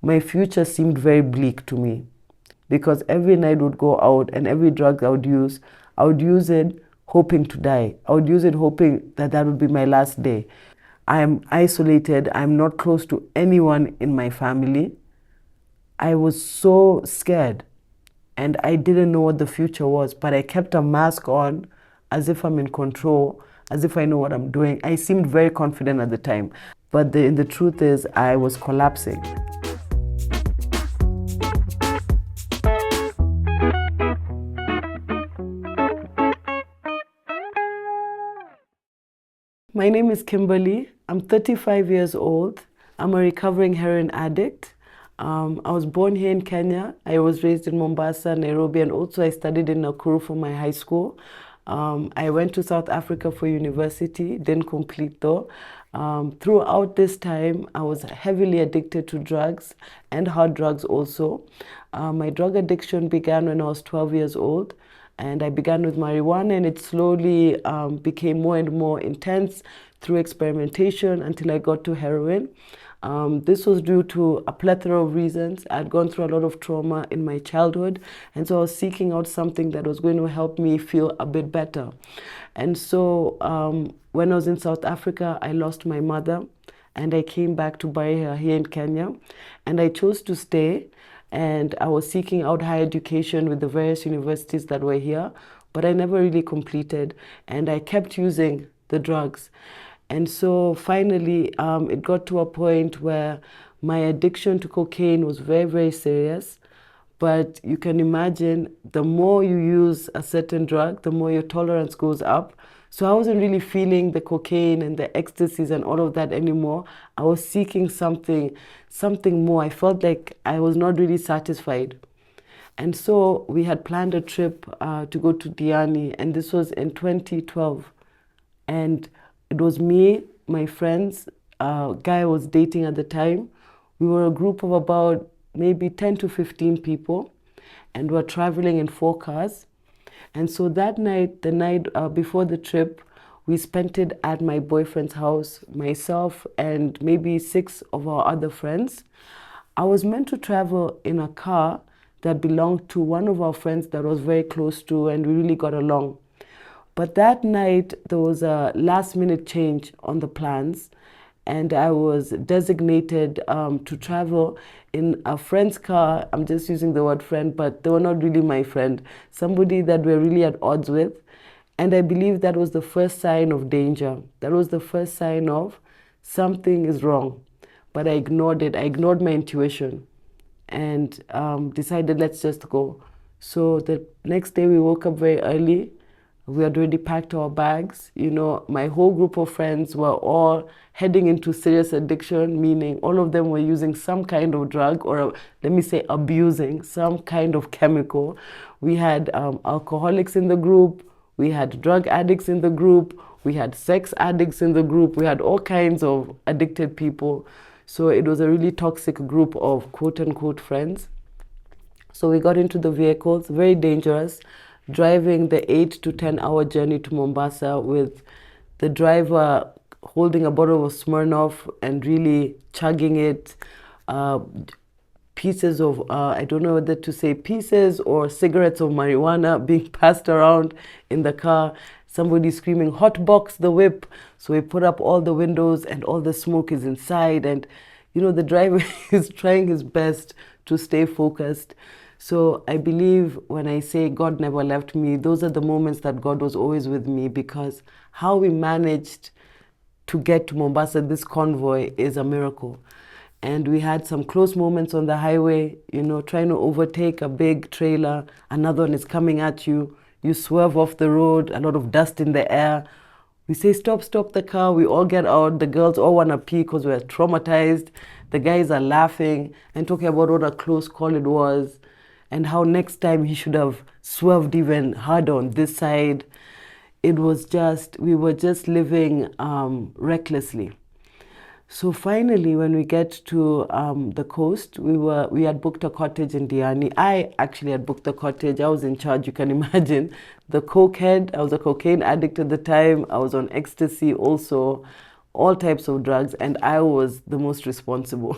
my future seemed very bleak to me, because every night would go out and every drug I would use it hoping to die. I would use it hoping that that would be my last day. I am isolated. I'm not close to anyone in my family. I was so scared and I didn't know what the future was, but I kept a mask on as if I'm in control, as if I know what I'm doing. I seemed very confident at the time, but the truth is I was collapsing. My name is Kimberly. I'm 35 years old. I'm a recovering heroin addict. I was born here in Kenya. I was raised in Mombasa, Nairobi, and also I studied in Nakuru for my high school. I went to South Africa for university, didn't complete though. Throughout this time, I was heavily addicted to drugs and hard drugs also. My drug addiction began when I was 12 years old. And I began with marijuana, and it slowly became more and more intense through experimentation until I got to heroin. This was due to a plethora of reasons. I'd gone through a lot of trauma in my childhood, and so I was seeking out something that was going to help me feel a bit better. And so when I was in South Africa, I lost my mother, and I came back to bury her here in Kenya, and I chose to stay. And I was seeking out higher education with the various universities that were here, but I never really completed, and I kept using the drugs. And so finally, it got to a point where my addiction to cocaine was very, very serious. But you can imagine, the more you use a certain drug, the more your tolerance goes up. So I wasn't really feeling the cocaine and the ecstasies and all of that anymore. I was seeking something more. I felt like I was not really satisfied. And so we had planned a trip to go to Diani, and this was in 2012. And it was me, my friends, a guy I was dating at the time. We were a group of about maybe 10 to 15 people, and we were traveling in 4 cars. And so that night, the night before the trip, we spent it at my boyfriend's house, myself and maybe 6 of our other friends. I was meant to travel in a car that belonged to one of our friends that was very close to, and we really got along. But that night, there was a last-minute change on the plans, and I was designated to travel in a friend's car. I'm just using the word friend, but they were not really my friend, somebody that we're really at odds with. And I believe that was the first sign of danger. That was the first sign of something is wrong. But I ignored it. I ignored my intuition and decided, let's just go. So the next day we woke up very early. We had already packed our bags. You know, my whole group of friends were all heading into serious addiction, meaning all of them were using some kind of drug, or let me say abusing some kind of chemical. We had alcoholics in the group. We had drug addicts in the group. We had sex addicts in the group. We had all kinds of addicted people. So it was a really toxic group of quote unquote friends. So we got into the vehicles, very dangerous, driving the 8 to 10 hour journey to Mombasa with the driver holding a bottle of Smirnoff and really chugging it, pieces of, I don't know whether to say pieces or cigarettes of marijuana being passed around in the car, somebody screaming, "Hot box the whip." So we put up all the windows and all the smoke is inside, and you know, the driver is trying his best to stay focused. So I believe when I say God never left me, those are the moments that God was always with me, because how we managed to get to Mombasa, this convoy, is a miracle. And we had some close moments on the highway, you know, trying to overtake a big trailer. Another one is coming at you. You swerve off the road, a lot of dust in the air. We say, stop the car. We all get out. The girls all want to pee because we're traumatized. The guys are laughing and talking about what a close call it was, and how next time he should have swerved even harder on this side. It was just, we were just living recklessly. So finally, when we get to the coast, we had booked a cottage in Diani. I actually had booked the cottage. I was in charge, you can imagine. The cokehead, I was a cocaine addict at the time. I was on ecstasy also. all types of drugs, and I was the most responsible.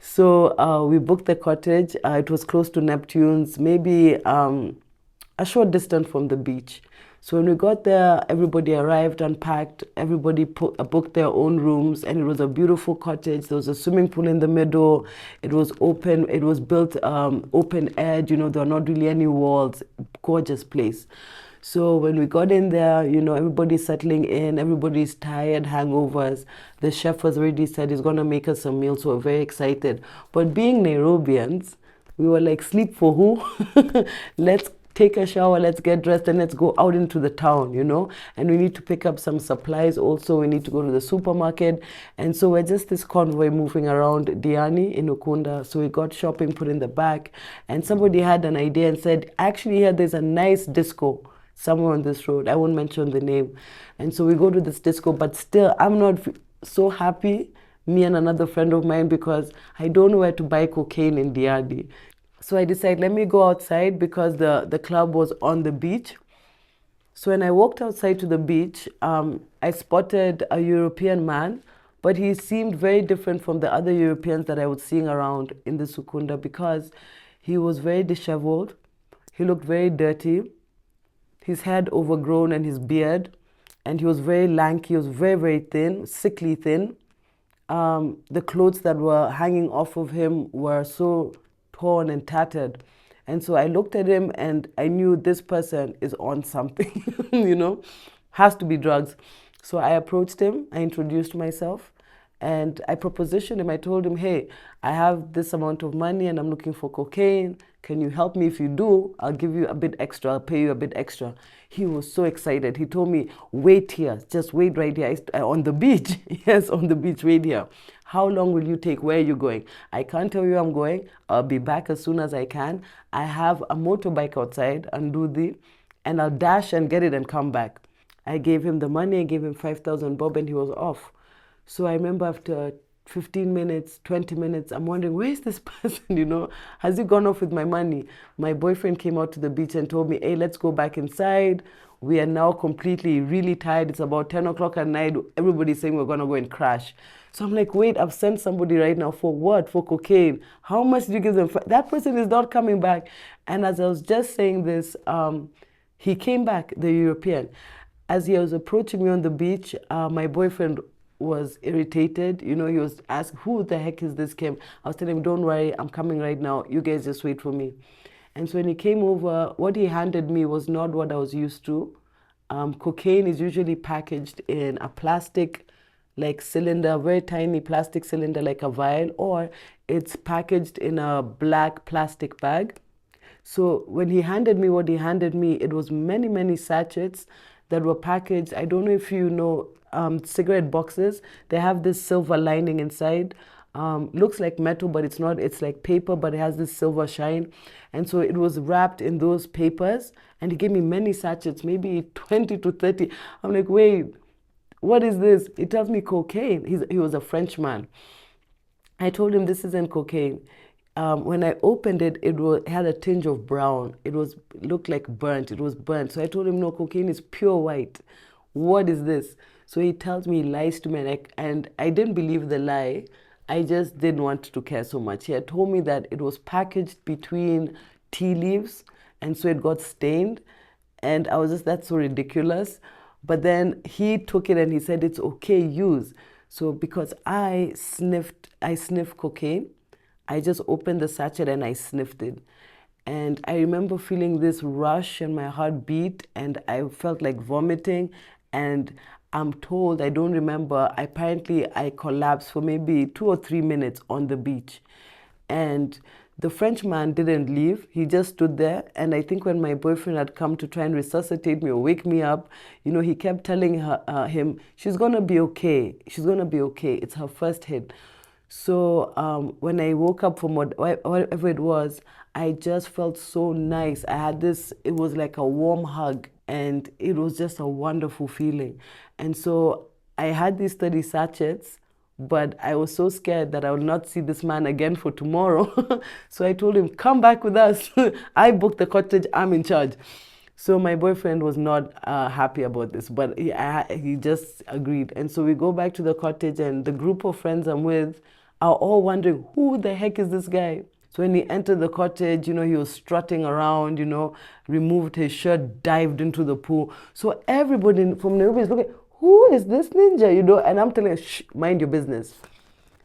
So we booked the cottage. It was close to Neptune's, maybe a short distance from the beach. So when we got there, everybody arrived, unpacked, everybody booked their own rooms, and it was a beautiful cottage. There was a swimming pool in the middle. It was open. It was built open edge. There were not really any walls. Gorgeous place. So when we got in there, everybody's settling in, everybody's tired, hangovers. The chef has already said he's going to make us some meals, so we're very excited. But being Nairobians, we were like, sleep for who? Let's take a shower, let's get dressed, and let's go out into the town, And we need to pick up some supplies also. We need to go to the supermarket. And so we're just this convoy moving around Diani in Ukunda. So we got shopping put in the back. And somebody had an idea and said, actually, here there's a nice disco somewhere on this road. I won't mention the name. And so we go to this disco, but still, I'm not so happy, me and another friend of mine, because I don't know where to buy cocaine in Diani. So I decided, let me go outside because the club was on the beach. So when I walked outside to the beach, I spotted a European man, but he seemed very different from the other Europeans that I was seeing around in the Sukunda, because he was very disheveled. He looked very dirty. His head overgrown and his beard. And he was very lanky. He was very, very thin, sickly thin. The clothes that were hanging off of him were so torn and tattered. And so I looked at him and I knew this person is on something, has to be drugs. So I approached him, I introduced myself, and I propositioned him. I told him, hey, I have this amount of money and I'm looking for cocaine. Can you help me? If you do, I'll give you a bit extra, I'll pay you a bit extra. He was so excited. He told me, wait here, just wait right here on the beach. Yes, on the beach, wait here. How long will you take? Where are you going? I can't tell you I'm going. I'll be back as soon as I can. I have a motorbike outside, and I'll dash and get it and come back. I gave him the money. I gave him 5,000 bob and he was off. So I remember after 15 minutes, 20 minutes, I'm wondering, where is this person, Has he gone off with my money? My boyfriend came out to the beach and told me, hey, let's go back inside. We are now completely, really tired. It's about 10 o'clock at night. Everybody's saying we're going to go and crash. So I'm like, wait, I've sent somebody right now for what? For cocaine. How much did you give them? That person is not coming back. And as I was just saying this, he came back, the European. As he was approaching me on the beach, my boyfriend was irritated. He was asked, who the heck is this Kim? I was telling him, don't worry, I'm coming right now. You guys just wait for me. And so when he came over, what he handed me was not what I was used to. Cocaine is usually packaged in a plastic cylinder, very tiny plastic cylinder like a vial, or it's packaged in a black plastic bag. So when he handed me what he handed me, it was many, many sachets that were packaged. I don't know if you know cigarette boxes. They have this silver lining inside. Looks like metal, but it's not. It's like paper, but it has this silver shine. And so it was wrapped in those papers. And he gave me many sachets, maybe 20 to 30. I'm like, wait, what is this? He tells me cocaine. He was a Frenchman. I told him this isn't cocaine. When I opened it, it had a tinge of brown. It looked like burnt. It was burnt. So I told him, no, cocaine is pure white. What is this? So he tells me, he lies to me, and I didn't believe the lie. I just didn't want to care so much. He had told me that it was packaged between tea leaves, and so it got stained. And I was just, that's so ridiculous. But then he took it and he said, it's okay, use. So because I sniffed cocaine, I just opened the sachet and I sniffed it. And I remember feeling this rush and my heart beat and I felt like vomiting. And I'm told, I don't remember, apparently I collapsed for maybe 2 or 3 minutes on the beach. And the Frenchman didn't leave. He just stood there. And I think when my boyfriend had come to try and resuscitate me or wake me up, he kept telling him, she's going to be okay. She's going to be okay. It's her first hit. So when I woke up from whatever it was, I just felt so nice. I had this, it was like a warm hug and it was just a wonderful feeling. And so I had these 30 sachets, but I was so scared that I would not see this man again for tomorrow. So I told him, come back with us. I booked the cottage, I'm in charge. So my boyfriend was not happy about this, but he just agreed. And so we go back to the cottage, and the group of friends I'm with are all wondering, who the heck is this guy? So when he entered the cottage, he was strutting around, removed his shirt, dived into the pool. So everybody from Nairobi is looking, who is this ninja, And I'm telling her, shh, mind your business.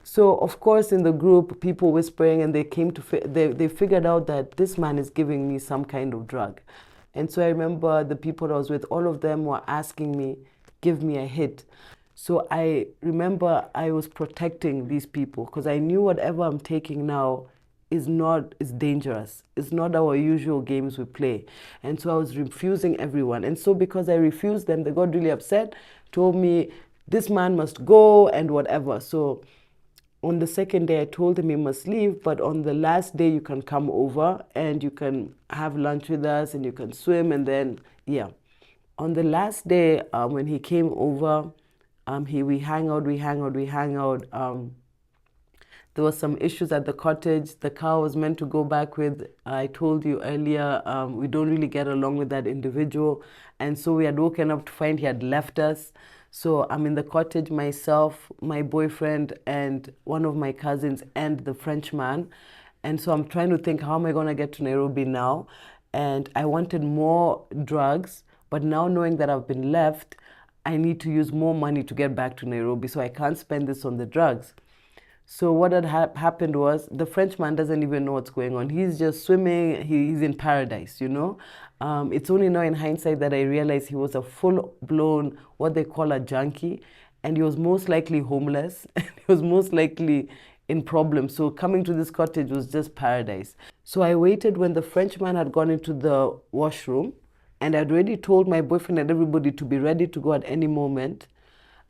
So of course, in the group, people whispering, and they came to they figured out that this man is giving me some kind of drug. And so I remember the people I was with, all of them were asking me, give me a hit. So I remember I was protecting these people because I knew whatever I'm taking now is dangerous. It's not our usual games we play. And so I was refusing everyone. And so because I refused them, they got really upset, told me this man must go and whatever. So on the second day, I told him he must leave, but on the last day, you can come over and you can have lunch with us and you can swim, and then, yeah. On the last day, when he came over, we hang out. There was some issues at the cottage. The car was meant to go back with, I told you earlier, we don't really get along with that individual. And so we had woken up to find he had left us. So I'm in the cottage myself, my boyfriend, and one of my cousins, and the Frenchman. And so I'm trying to think, how am I going to get to Nairobi now? And I wanted more drugs, but now knowing that I've been left, I need to use more money to get back to Nairobi. So I can't spend this on the drugs. So what had happened was the Frenchman doesn't even know what's going on. He's just swimming. He's in paradise, It's only now in hindsight that I realized he was a full-blown, what they call a junkie, and he was most likely homeless, and he was most likely in problems. So coming to this cottage was just paradise. So I waited when the Frenchman had gone into the washroom, and I'd already told my boyfriend and everybody to be ready to go at any moment.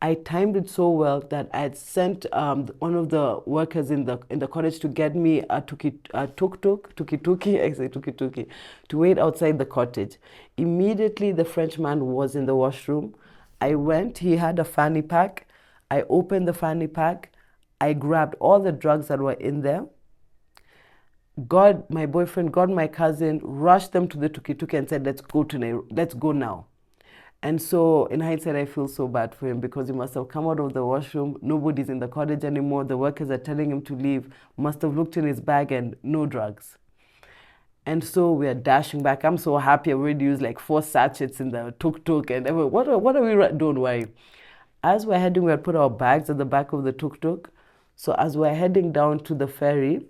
I timed it so well that I had sent one of the workers in the cottage to get me a tuk-tuk, to wait outside the cottage. Immediately, the Frenchman was in the washroom. I went, he had a fanny pack. I opened the fanny pack. I grabbed all the drugs that were in there. My boyfriend, my cousin, rushed them to the tuk-tuk and said, let's go now. And so in hindsight, I feel so bad for him because he must have come out of the washroom. Nobody's in the cottage anymore. The workers are telling him to leave. Must have looked in his bag and no drugs. And so we are dashing back. I'm so happy. I already used like 4 sachets in the tuk-tuk. And what are we? Don't worry. As we're heading, we had put our bags at the back of the tuk-tuk. So as we're heading down to the ferry,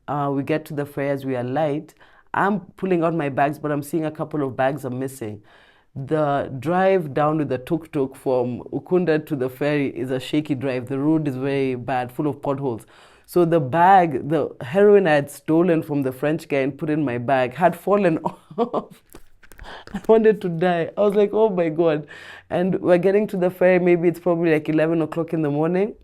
we get to the ferry as we are light. I'm pulling out my bags, but I'm seeing a couple of bags are missing. The drive down with the tuk-tuk from Ukunda to the ferry is a shaky drive. The road is very bad, full of potholes. So the heroin I had stolen from the French guy and put in my bag had fallen off. I wanted to die. I was like, oh my God. And we're getting to the ferry, maybe it's probably like 11 o'clock in the morning.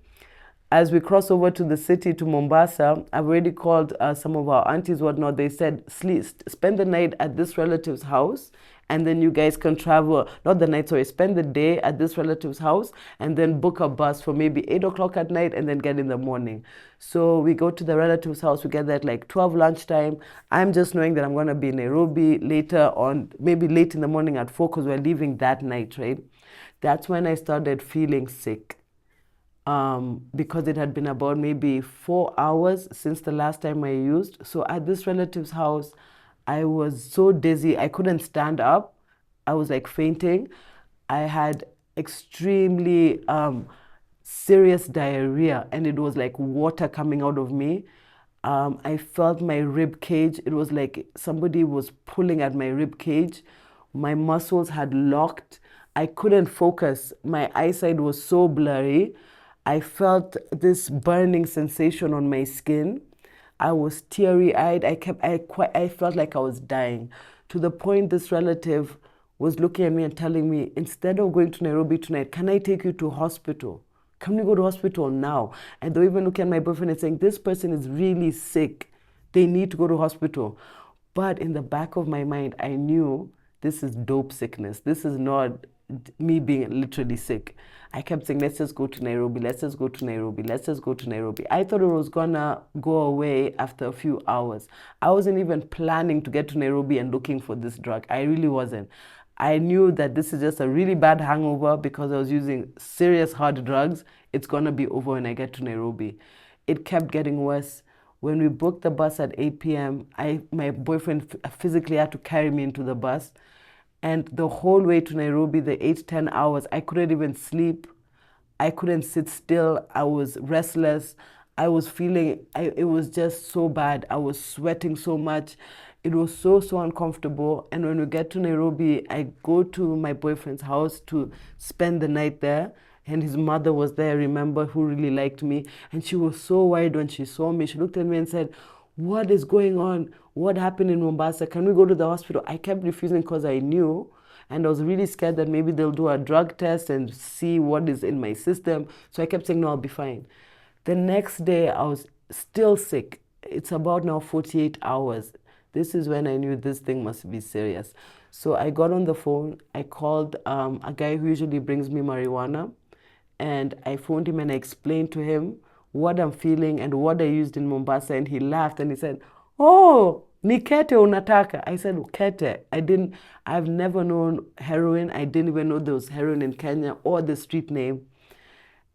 As we cross over to the city, to Mombasa, I've already called some of our aunties, whatnot. They said, spend the night at this relative's house, and then you guys can travel, not the night, sorry, spend the day at this relative's house, and then book a bus for maybe 8 o'clock at night, and then get in the morning. So we go to the relative's house, we get there at like 12 lunchtime. I'm just knowing that I'm going to be in Nairobi later on, maybe late in the morning at 4, because we're leaving that night, right? That's when I started feeling sick. Because it had been about maybe 4 hours since the last time I used. So at this relative's house, I was so dizzy, I couldn't stand up. I was like fainting. I had extremely serious diarrhea, and it was like water coming out of me. I felt my rib cage. It was like somebody was pulling at my rib cage. My muscles had locked. I couldn't focus. My eyesight was so blurry. I felt this burning sensation on my skin. I was teary-eyed. I felt like I was dying, to the point this relative was looking at me and telling me, instead of going to Nairobi tonight, can I take you to hospital? Can we go to hospital now? And they even looking at my boyfriend and saying, this person is really sick. They need to go to hospital. But in the back of my mind, I knew this is dope sickness. This is not me being literally sick. I kept saying, let's just go to Nairobi, let's just go to Nairobi, let's just go to Nairobi. I thought it was gonna go away after a few hours. I wasn't even planning to get to Nairobi and looking for this drug. I really wasn't. I knew that this is just a really bad hangover because I was using serious hard drugs. It's gonna be over when I get to Nairobi. It kept getting worse. When we booked the bus at 8 p.m., my boyfriend physically had to carry me into the bus. And the whole way to Nairobi, the 8-10 hours, I couldn't even sleep. I couldn't sit still. I was restless. I was feeling, it was just so bad. I was sweating so much. It was so uncomfortable. And when we get to Nairobi, I go to my boyfriend's house to spend the night there. And his mother was there, remember, who really liked me. And she was so worried when she saw me. She looked at me and said, what is going on? What happened in Mombasa? Can we go to the hospital? I kept refusing because I knew. And I was really scared that maybe they'll do a drug test and see what is in my system. So I kept saying, no, I'll be fine. The next day, I was still sick. It's about now 48 hours. This is when I knew this thing must be serious. So I got on the phone. I called a guy who usually brings me marijuana. And I phoned him and I explained to him what I'm feeling and what I used in Mombasa. And he laughed and he said, oh, ni kete unataka. I said, kete. I've never known heroin. I didn't even know there was heroin in Kenya or the street name.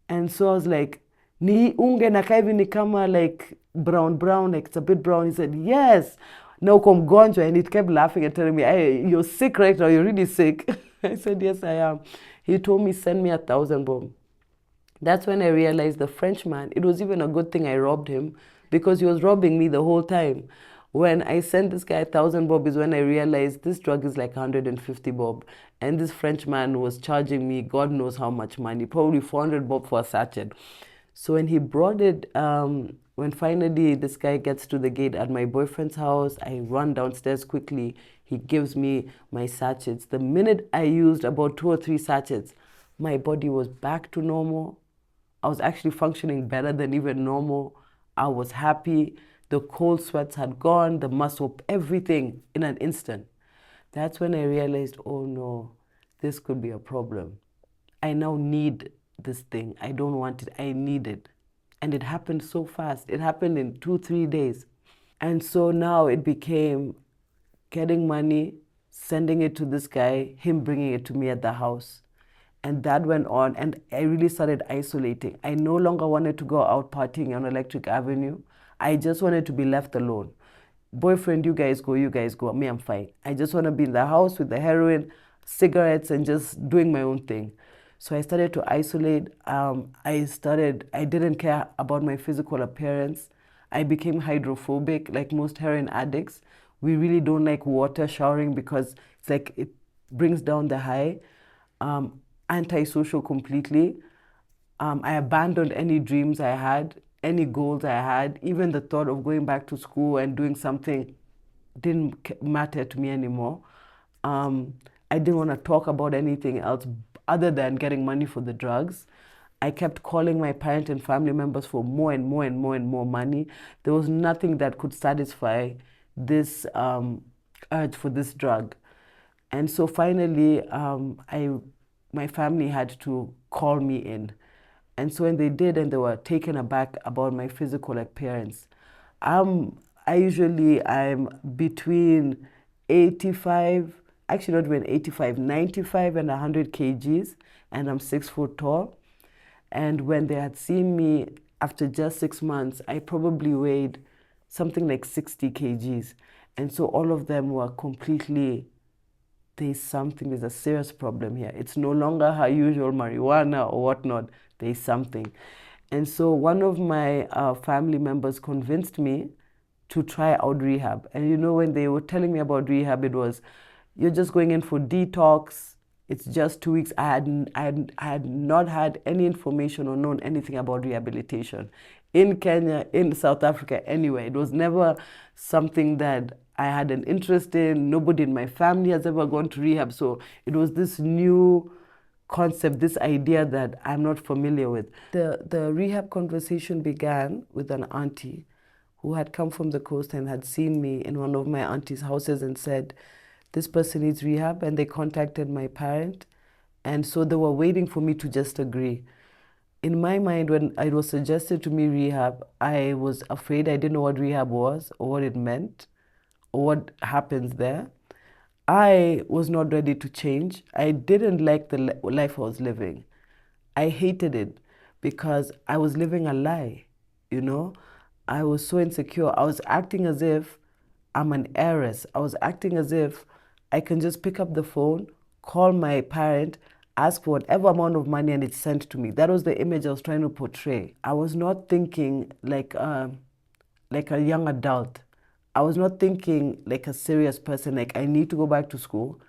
And so I was like, ni unge na kaivi ni kama like brown, like it's a bit brown. He said, yes. No uko mgonjwa. And he kept laughing and telling me, hey, you're sick right now. You're really sick. I said, yes, I am. He told me, send me 1,000 bob. That's when I realized the Frenchman, it was even a good thing I robbed him because he was robbing me the whole time. When I sent this guy 1,000 bob is when I realized this drug is like 150 bob. And this Frenchman was charging me God knows how much money, probably 400 bob for a sachet. So when he brought it, when finally this guy gets to the gate at my boyfriend's house, I run downstairs quickly. He gives me my sachets. The minute I used about 2 or 3 sachets, my body was back to normal. I was actually functioning better than even normal. I was happy. The cold sweats had gone, the muscle, everything in an instant. That's when I realized, oh no, this could be a problem. I now need this thing. I don't want it. I need it. And it happened so fast. It happened in 2-3 days. And so now it became getting money, sending it to this guy, him bringing it to me at the house. And that went on, and I really started isolating. I no longer wanted to go out partying on Electric Avenue. I just wanted to be left alone. Boyfriend, you guys go, me, I'm fine. I just want to be in the house with the heroin, cigarettes, and just doing my own thing. So I started to isolate. I didn't care about my physical appearance. I became hydrophobic, like most heroin addicts. We really don't like water showering because it's like it brings down the high. Antisocial completely. I abandoned any dreams I had, any goals I had, even the thought of going back to school and doing something didn't matter to me anymore. I didn't want to talk about anything else other than getting money for the drugs. I kept calling my parents and family members for more and more and more and more money. There was nothing that could satisfy this urge for this drug. And so finally, my family had to call me in. And so when they did, and they were taken aback about my physical appearance, I'm between 85, actually not even 85, 95 and 100 kgs, and I'm 6 foot tall. And when they had seen me after just 6 months, I probably weighed something like 60 kgs. And so all of them were completely, there's a serious problem here. It's no longer her usual marijuana or whatnot. There's something. And so one of my family members convinced me to try out rehab. And you know, when they were telling me about rehab, it was, you're just going in for detox. It's just 2 weeks. I had not had any information or known anything about rehabilitation. In Kenya, in South Africa, anywhere. It was never something that I had an interest in. Nobody in my family has ever gone to rehab. So it was this new concept, this idea that I'm not familiar with. The rehab conversation began with an auntie who had come from the coast and had seen me in one of my auntie's houses and said, this person needs rehab, and they contacted my parent. And so they were waiting for me to just agree. In my mind, when it was suggested to me rehab, I was afraid. I didn't know what rehab was or what it meant or what happens there. I was not ready to change. I didn't like the life I was living. I hated it because I was living a lie, you know? I was so insecure. I was acting as if I'm an heiress. I was acting as if I can just pick up the phone, call my parent, ask for whatever amount of money and it's sent to me. That was the image I was trying to portray. I was not thinking like a young adult. I was not thinking like a serious person, like I need to go back to school.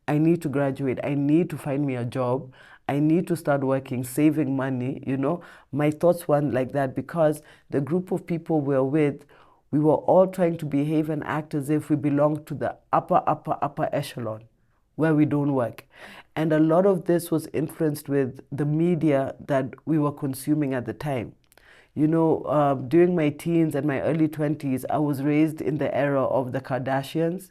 I need to graduate. I need to find me a job. I need to start working, saving money, you know. My thoughts weren't like that because the group of people we were with, we were all trying to behave and act as if we belonged to the upper echelon where we don't work. And a lot of this was influenced with the media that we were consuming at the time. You know, during my teens and my early 20s, I was raised in the era of the Kardashians.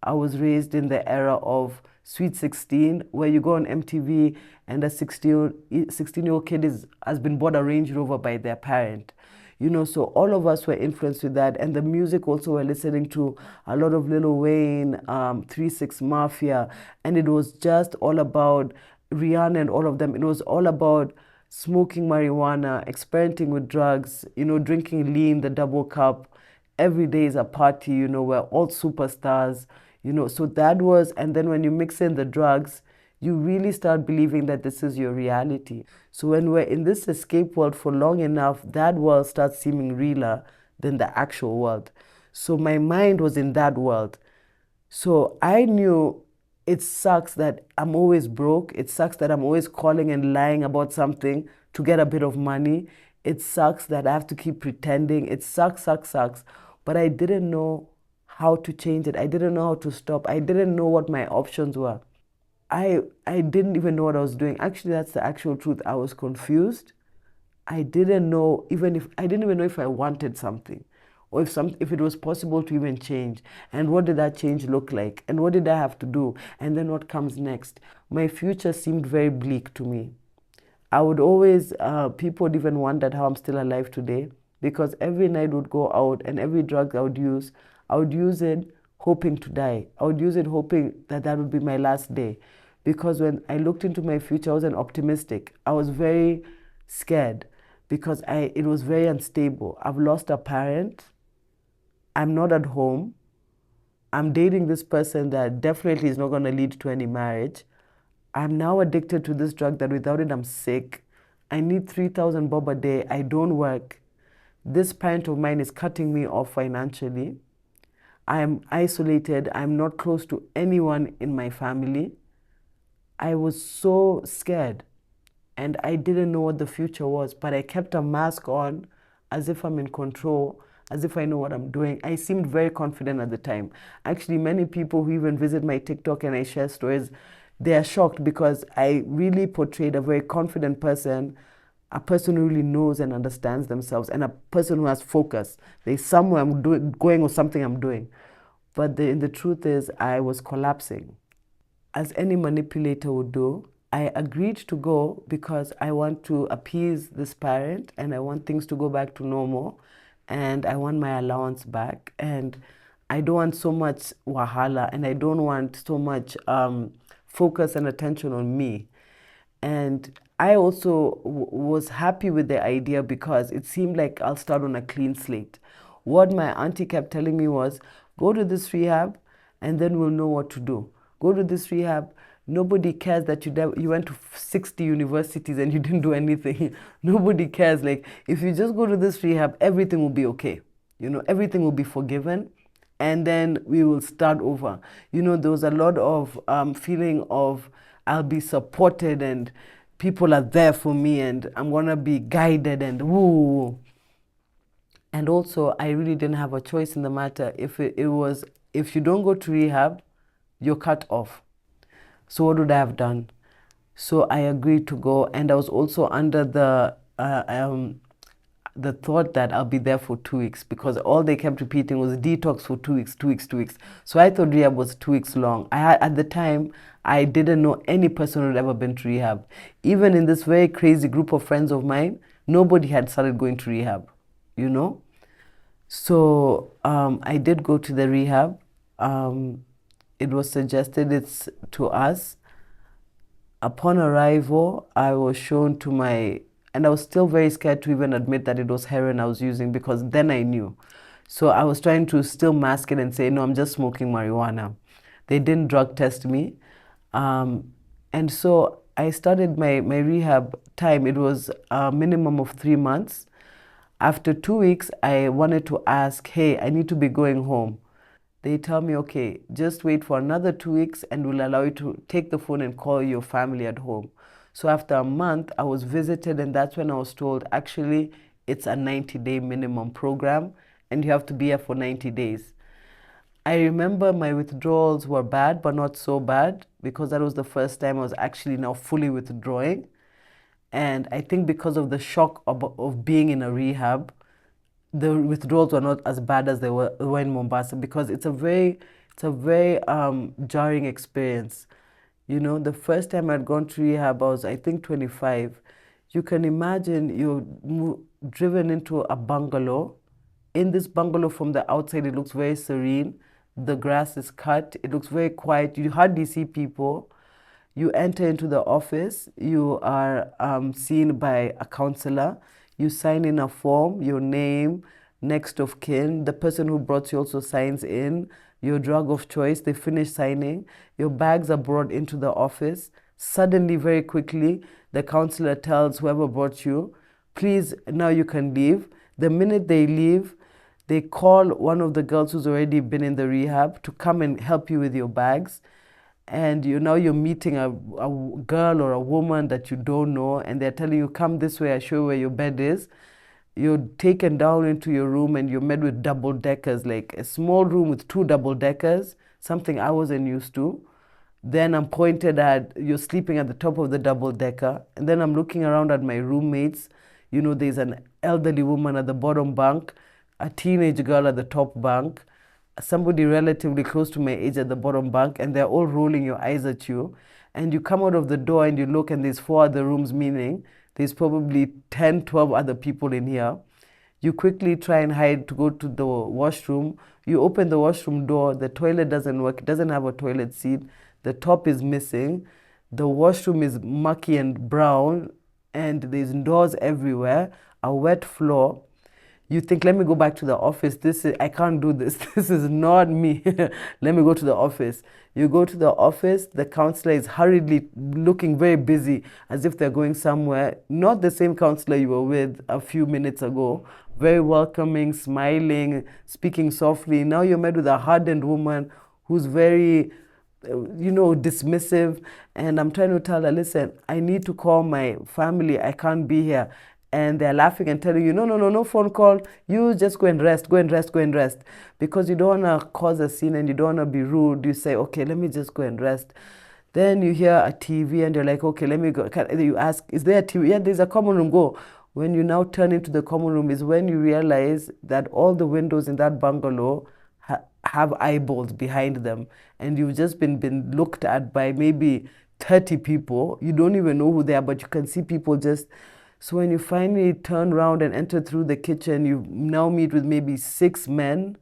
I was raised in the era of Sweet 16, where you go on MTV and a 16-year-old kid has been bought a Range Rover by their parent. You know, so all of us were influenced with that. And the music also, we're listening to a lot of Lil Wayne, 3 6 Mafia. And it was just all about Rihanna and all of them. It was all about smoking marijuana, experimenting with drugs, you know, drinking lean, the double cup. Every day is a party, you know, we're all superstars, you know. So that was, and then when you mix in the drugs, you really start believing that this is your reality. So when we're in this escape world for long enough, that world starts seeming realer than the actual world. So my mind was in that world. So I knew it sucks that I'm always broke. It sucks that I'm always calling and lying about something to get a bit of money. It sucks that I have to keep pretending. It sucks. But I didn't know how to change it. I didn't know how to stop. I didn't know what my options were. I didn't even know what I was doing. Actually, that's the actual truth. I was confused. I didn't know I didn't even know if I wanted something or if it was possible to even change. And what did that change look like? And what did I have to do? And then what comes next? My future seemed very bleak to me. I would always, people would even wonder how I'm still alive today because every night would go out and every drug I would use it hoping to die. I would use it hoping that that would be my last day. Because when I looked into my future, I wasn't optimistic. I was very scared because it was very unstable. I've lost a parent. I'm not at home. I'm dating this person that definitely is not going to lead to any marriage. I'm now addicted to this drug that without it I'm sick. I need 3,000 bob a day. I don't work. This parent of mine is cutting me off financially. I am isolated. I'm not close to anyone in my family. I was so scared and I didn't know what the future was, but I kept a mask on as if I'm in control, as if I know what I'm doing. I seemed very confident at the time. Actually, many people who even visit my TikTok and I share stories, they are shocked because I really portrayed a very confident person, a person who really knows and understands themselves, and a person who has focus. There's somewhere I'm going or something I'm doing. But the truth is, I was collapsing. As any manipulator would do, I agreed to go because I want to appease this parent and I want things to go back to normal and I want my allowance back and I don't want so much wahala and I don't want so much focus and attention on me. And I also was happy with the idea because it seemed like I'll start on a clean slate. What my auntie kept telling me was, go to this rehab and then we'll know what to do. Go to this rehab. Nobody cares that you went to 60 universities and you didn't do anything. Nobody cares. Like, if you just go to this rehab, everything will be okay. You know, everything will be forgiven and then we will start over. You know, there was a lot of feeling of I'll be supported and people are there for me and I'm going to be guided and woo. And also, I really didn't have a choice in the matter. If you don't go to rehab, you're cut off. So what would I have done? So I agreed to go, and I was also under the the thought that I'll be there for 2 weeks, because all they kept repeating was detox for 2 weeks, 2 weeks, 2 weeks. So I thought rehab was 2 weeks long. At the time, I didn't know any person who had ever been to rehab. Even in this very crazy group of friends of mine, nobody had started going to rehab, you know? So I did go to the rehab. It was suggested it's to us. Upon arrival, I was shown to and I was still very scared to even admit that it was heroin I was using, because then I knew. So I was trying to still mask it and say, no, I'm just smoking marijuana. They didn't drug test me. And so I started my rehab time. It was a minimum of 3 months. After 2 weeks, I wanted to ask, hey, I need to be going home. They tell me, okay, just wait for another 2 weeks and we'll allow you to take the phone and call your family at home. So after a month, I was visited, and that's when I was told, actually, it's a 90-day minimum program and you have to be here for 90 days. I remember my withdrawals were bad, but not so bad, because that was the first time I was actually now fully withdrawing. And I think because of the shock of being in a rehab, the withdrawals were not as bad as they were in Mombasa, because it's a very jarring experience. You know, the first time I'd gone to rehab, I was, I think, 25. You can imagine you're driven into a bungalow. In this bungalow, from the outside, it looks very serene. The grass is cut. It looks very quiet. You hardly see people. You enter into the office. You are seen by a counselor. You sign in a form, your name, next of kin. The person who brought you also signs in. Your drug of choice, they finish signing. Your bags are brought into the office. Suddenly, very quickly, the counselor tells whoever brought you, please, now you can leave. The minute they leave, they call one of the girls who's already been in the rehab to come and help you with your bags. And you're meeting a girl or a woman that you don't know, and they're telling you, come this way, I show you where your bed is. You're taken down into your room and you're met with double deckers, like a small room with 2 double deckers, something I wasn't used to. Then I'm pointed at, you're sleeping at the top of the double decker. And then I'm looking around at my roommates. There's an elderly woman at the bottom bunk, a teenage girl at the top bunk, somebody relatively close to my age at the bottom bunk, and they're all rolling your eyes at you. And you come out of the door and you look, and there's 4 other rooms, meaning there's probably 10, 12 other people in here. You quickly try and hide to go to the washroom. You open the washroom door, the toilet doesn't work, it doesn't have a toilet seat, the top is missing, the washroom is mucky and brown, and there's doors everywhere, a wet floor. You think, let me go back to the office. I can't do this. This is not me. Let me go to the office. You go to the office, the counselor is hurriedly looking very busy, as if they're going somewhere. Not the same counselor you were with a few minutes ago. Very welcoming, smiling, speaking softly. Now you're met with a hardened woman who's very, dismissive. And I'm trying to tell her, listen, I need to call my family. I can't be here. And they're laughing and telling you, no phone call. You just go and rest, go and rest, go and rest. Because you don't want to cause a scene and you don't want to be rude. You say, okay, let me just go and rest. Then you hear a TV and you're like, okay, let me go. You ask, is there a TV? Yeah, there's a common room, go. When you now turn into the common room is when you realize that all the windows in that bungalow have eyeballs behind them. And you've just been looked at by maybe 30 people. You don't even know who they are, but you can see people just... So when you finally turn around and enter through the kitchen, you now meet with maybe 6 men,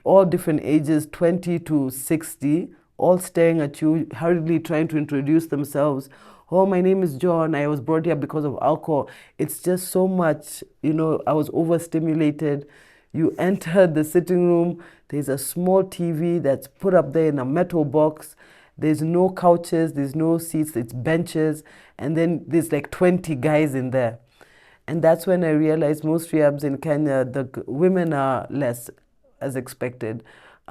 all different ages, 20 to 60, all staring at you, hurriedly trying to introduce themselves. Oh, my name is John. I was brought here because of alcohol. It's just so much, I was overstimulated. You enter the sitting room. There's a small TV that's put up there in a metal box. There's no couches, there's no seats, it's benches, and then there's like 20 guys in there. And that's when I realized most rehabs in Kenya, the women are less, as expected.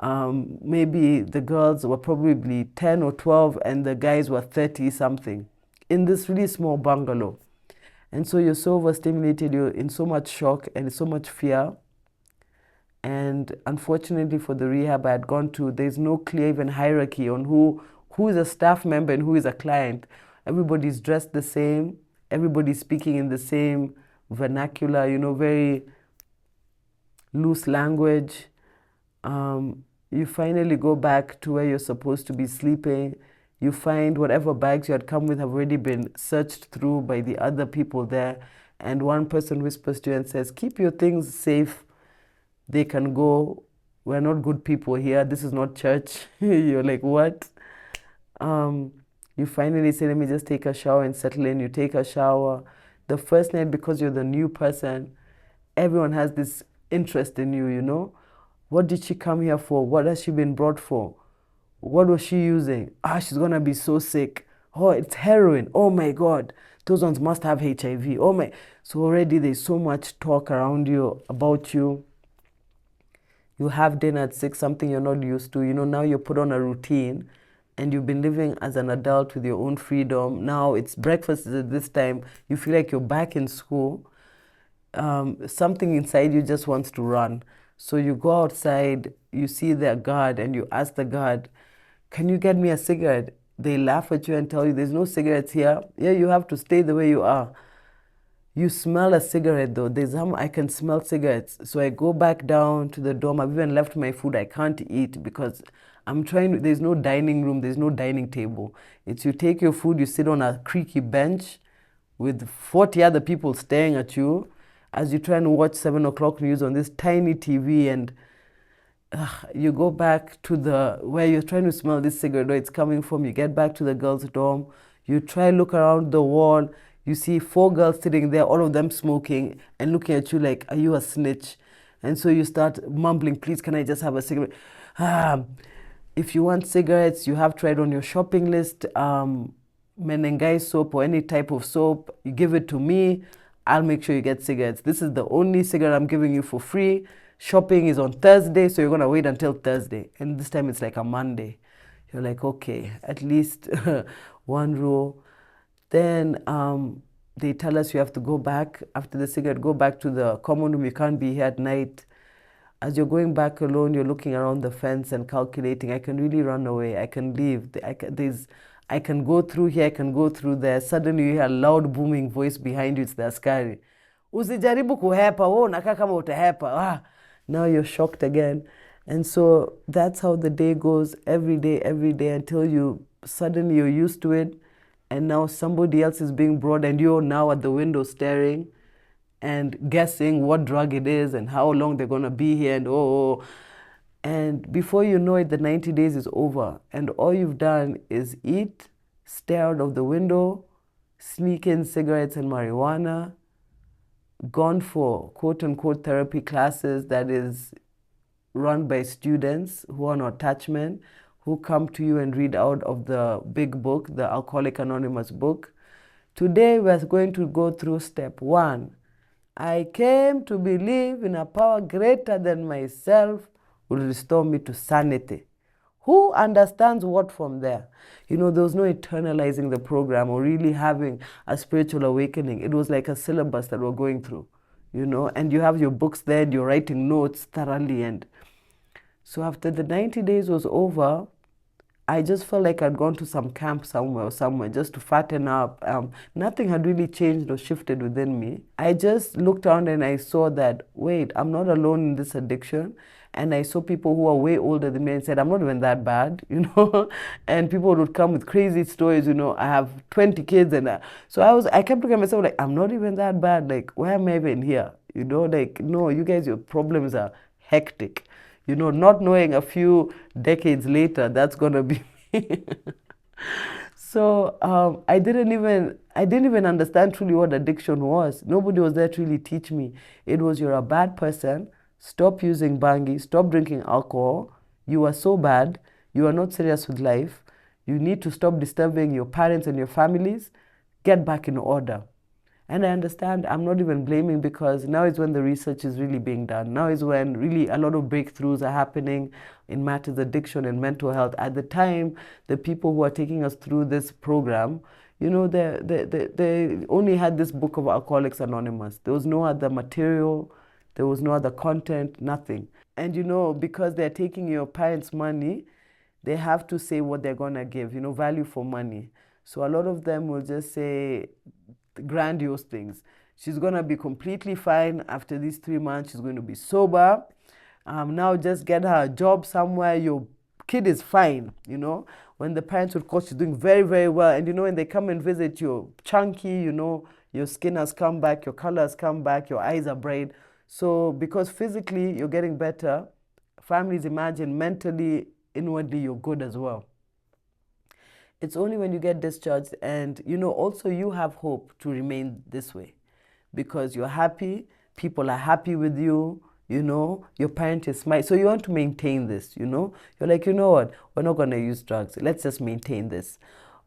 Maybe the girls were probably 10 or 12 and the guys were 30 something in this really small bungalow. And so you're so overstimulated, you're in so much shock and so much fear. And unfortunately for the rehab I had gone to, there's no clear even hierarchy on who is a staff member and who is a client. Everybody's dressed the same, everybody's speaking in the same vernacular, you know, very loose language. You finally go back to where you're supposed to be sleeping. You find whatever bags you had come with have already been searched through by the other people there. And one person whispers to you and says, keep your things safe. They can go. We're not good people here. This is not church. You're like, what? You finally say, let me just take a shower and settle in. You take a shower. The first night, because you're the new person, everyone has this interest in you, you know? What did she come here for? What has she been brought for? What was she using? Ah, she's gonna be so sick. Oh, it's heroin. Oh my God. Those ones must have HIV. Oh my. So already there's so much talk around you, about you. You have dinner at 6, something you're not used to. You know, now you're put on a routine and you've been living as an adult with your own freedom. Now it's breakfast at this time. You feel like you're back in school. Something inside you just wants to run. So you go outside, you see the guard, and you ask the guard, can you get me a cigarette? They laugh at you and tell you, there's no cigarettes here. Yeah, you have to stay the way you are. You smell a cigarette though. I can smell cigarettes. So I go back down to the dorm. I've even left my food. I can't eat because there's no dining room, there's no dining table. It's you take your food, you sit on a creaky bench with 40 other people staring at you as you try and watch 7 o'clock news on this tiny TV, and you go back to where you're trying to smell this cigarette, where it's coming from. You get back to the girls' dorm. You try look around the wall. You see 4 girls sitting there, all of them smoking and looking at you like, are you a snitch? And so you start mumbling, please, can I just have a cigarette? If you want cigarettes, you have tried on your shopping list, Menengai soap or any type of soap. You give it to me. I'll make sure you get cigarettes. This is the only cigarette I'm giving you for free. Shopping is on Thursday, so you're going to wait until Thursday. And this time it's like a Monday. You're like, okay, at least one rule. Then they tell us you have to go back after the cigarette, go back to the common room. You can't be here at night. As you're going back alone, you're looking around the fence and calculating, I can really run away. I can leave. I can go through here, I can go through there. Suddenly you hear a loud booming voice behind you. It's the askari. Usijaribu kuhepa, oh, unakaa kama utahepa. Now you're shocked again. And so that's how the day goes every day, until suddenly you're used to it. And now somebody else is being brought and you're now at the window staring and guessing what drug it is and how long they're going to be here, and and before you know it, the 90 days is over, and all you've done is eat, stare out of the window, sneak in cigarettes and marijuana, gone for quote-unquote therapy classes that is run by students who are on attachment, who come to you and read out of the big book, the Alcoholic Anonymous book. Today we're going to go through step 1. I came to believe in a power greater than myself will restore me to sanity. Who understands what from there? You know, there was no eternalizing the program or really having a spiritual awakening. It was like a syllabus that we're going through, you know, and you have your books there and you're writing notes thoroughly. And so after the 90 days was over, I just felt like I'd gone to some camp somewhere just to fatten up. Nothing had really changed or shifted within me. I just looked around and I saw that, wait, I'm not alone in this addiction. And I saw people who are way older than me and said, I'm not even that bad, you know. And people would come with crazy stories, you know, I have 20 kids. And so I kept looking at myself like, I'm not even that bad. Like, why am I even here? You know, like, no, you guys, your problems are hectic. You know, not knowing a few decades later, that's going to be me. So I didn't even understand truly what addiction was. Nobody was there to really teach me. It was, you're a bad person. Stop using bangi. Stop drinking alcohol. You are so bad. You are not serious with life. You need to stop disturbing your parents and your families. Get back in order. And I understand, I'm not even blaming, because now is when the research is really being done. Now is when really a lot of breakthroughs are happening in matters addiction and mental health. At the time, the people who are taking us through this program, you know, they only had this book of Alcoholics Anonymous. There was no other material, there was no other content, nothing. And you know, because they're taking your parents' money, they have to say what they're gonna give, you know, value for money. So a lot of them will just say grandiose things. She's going to be completely fine after these 3 months. She's going to be sober. Now just get her a job somewhere. Your kid is fine, you know. When the parents would call, she's doing very, very well. And, you know, when they come and visit, you're chunky, you know, your skin has come back, your color has come back, your eyes are bright. So because physically you're getting better, families imagine mentally, inwardly, you're good as well. It's only when you get discharged and, you know, also you have hope to remain this way because you're happy, people are happy with you, you know, your parent is smiling. So you want to maintain this, you know. You're like, you know what, we're not going to use drugs. Let's just maintain this.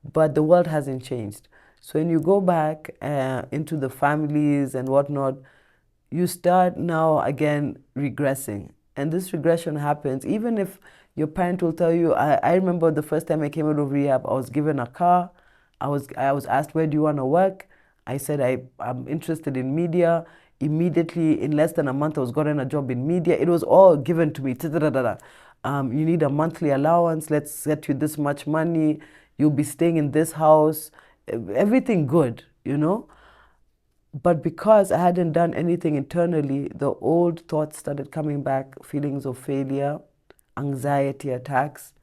But the world hasn't changed. So when you go back into the families and whatnot, you start now again regressing. And this regression happens even if your parent will tell you, I remember the first time I came out of rehab, I was given a car. I was asked, where do you want to work? I said, I'm interested in media. Immediately, in less than a month, I was gotten a job in media. It was all given to me. You need a monthly allowance. Let's get you this much money. You'll be staying in this house. Everything good, you know? But because I hadn't done anything internally, the old thoughts started coming back, feelings of failure, anxiety attacks,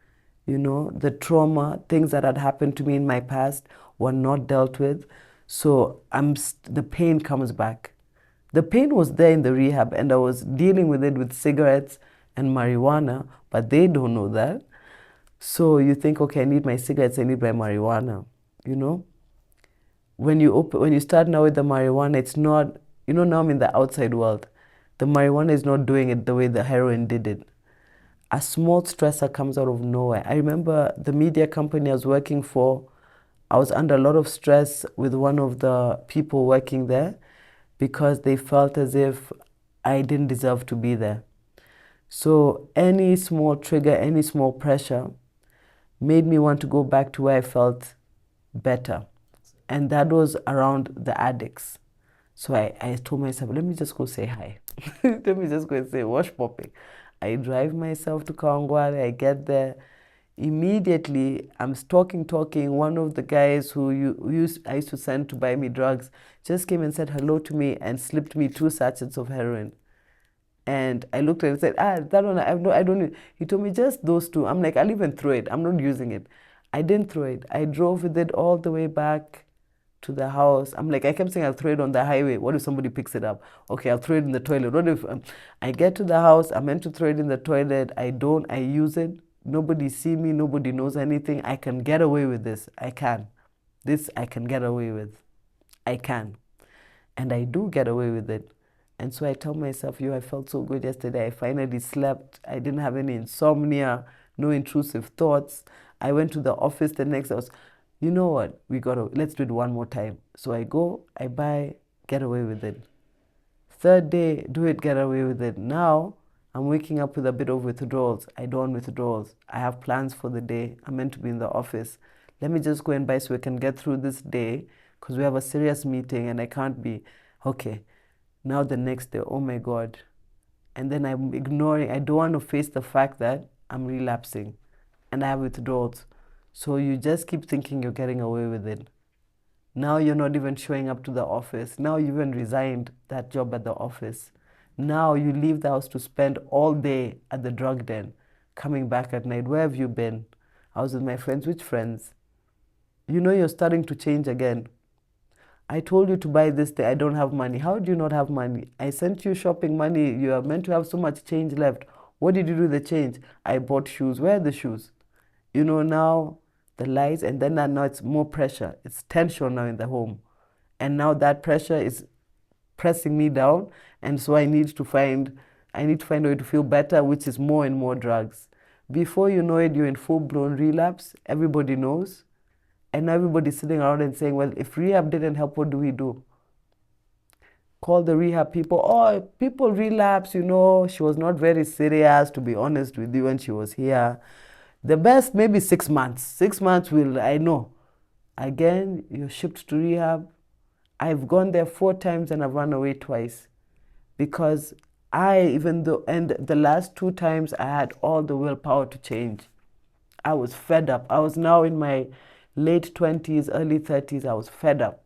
you know, the trauma, things that had happened to me in my past were not dealt with. So the pain comes back. The pain was there in the rehab and I was dealing with it with cigarettes and marijuana, but they don't know that. So you think, okay, I need my cigarettes, I need my marijuana, you know? When you start now with the marijuana, it's not, you know, now I'm in the outside world. The marijuana is not doing it the way the heroin did it. A small stressor comes out of nowhere. I remember the media company I was working for, I was under a lot of stress with one of the people working there because they felt as if I didn't deserve to be there. So any small trigger, any small pressure made me want to go back to where I felt better. And that was around the addicts. So I told myself, let me just go say hi. Let me just go and say, wash popping. I drive myself to Kawangware, I get there. Immediately, I'm talking. One of the guys who I used to send to buy me drugs just came and said hello to me and slipped me 2 sachets of heroin. And I looked at it and said, that one, I don't need. He told me just those 2. I'm like, I'll even throw it. I'm not using it. I didn't throw it. I drove with it all the way back to the house. I'm like, I kept saying I'll throw it on the highway. What if somebody picks it up? Okay, I'll throw it in the toilet. What if I get to the house, I'm meant to throw it in the toilet. I don't, I use it. Nobody see me, nobody knows anything. I can get away with this. I can. This I can get away with. I can. And I do get away with it. And so I tell myself, I felt so good yesterday. I finally slept. I didn't have any insomnia, no intrusive thoughts. I went to the office the next day. You know what, let's do it one more time. So I go, I buy, get away with it. Third day, do it, get away with it. Now, I'm waking up with a bit of withdrawals. I don't want withdrawals. I have plans for the day. I'm meant to be in the office. Let me just go and buy so we can get through this day because we have a serious meeting and I can't be, okay. Now the next day, oh my God. And then I'm ignoring, I don't want to face the fact that I'm relapsing and I have withdrawals. So you just keep thinking you're getting away with it. Now you're not even showing up to the office. Now you even resigned that job at the office. Now you leave the house to spend all day at the drug den, coming back at night. Where have you been? I was with my friends. Which friends? You know you're starting to change again. I told you to buy this thing. I don't have money. How do you not have money? I sent you shopping money. You are meant to have so much change left. What did you do with the change? I bought shoes. Where are the shoes? You know, now the lies, and then now it's more pressure. It's tension now in the home. And now that pressure is pressing me down. And so I need to find a way to feel better, which is more and more drugs. Before you know it, you're in full-blown relapse. Everybody knows. And now everybody's sitting around and saying, well, if rehab didn't help, what do we do? Call the rehab people. Oh, people relapse, you know. She was not very serious, to be honest with you, when she was here. The best, maybe 6 months. 6 months I know. Again, you're shipped to rehab. I've gone there 4 times and I've run away twice. Because and the last 2 times, I had all the willpower to change. I was fed up. I was now in my late 20s, early 30s. I was fed up.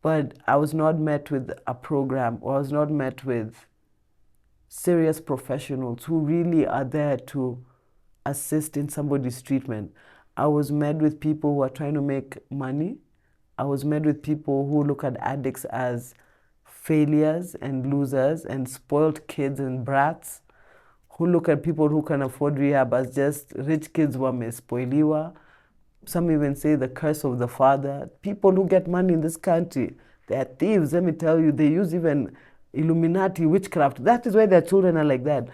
but I was not met with a program, or I was not met with serious professionals who really are there to assist in somebody's treatment. I was met with people who are trying to make money. I was met with people who look at addicts as failures and losers and spoiled kids and brats, who look at people who can afford rehab as just rich kids wamespoiliwa. Some even say the curse of the father. People who get money in this country, they're thieves, let me tell you. They use even Illuminati, witchcraft. That is why their children are like that.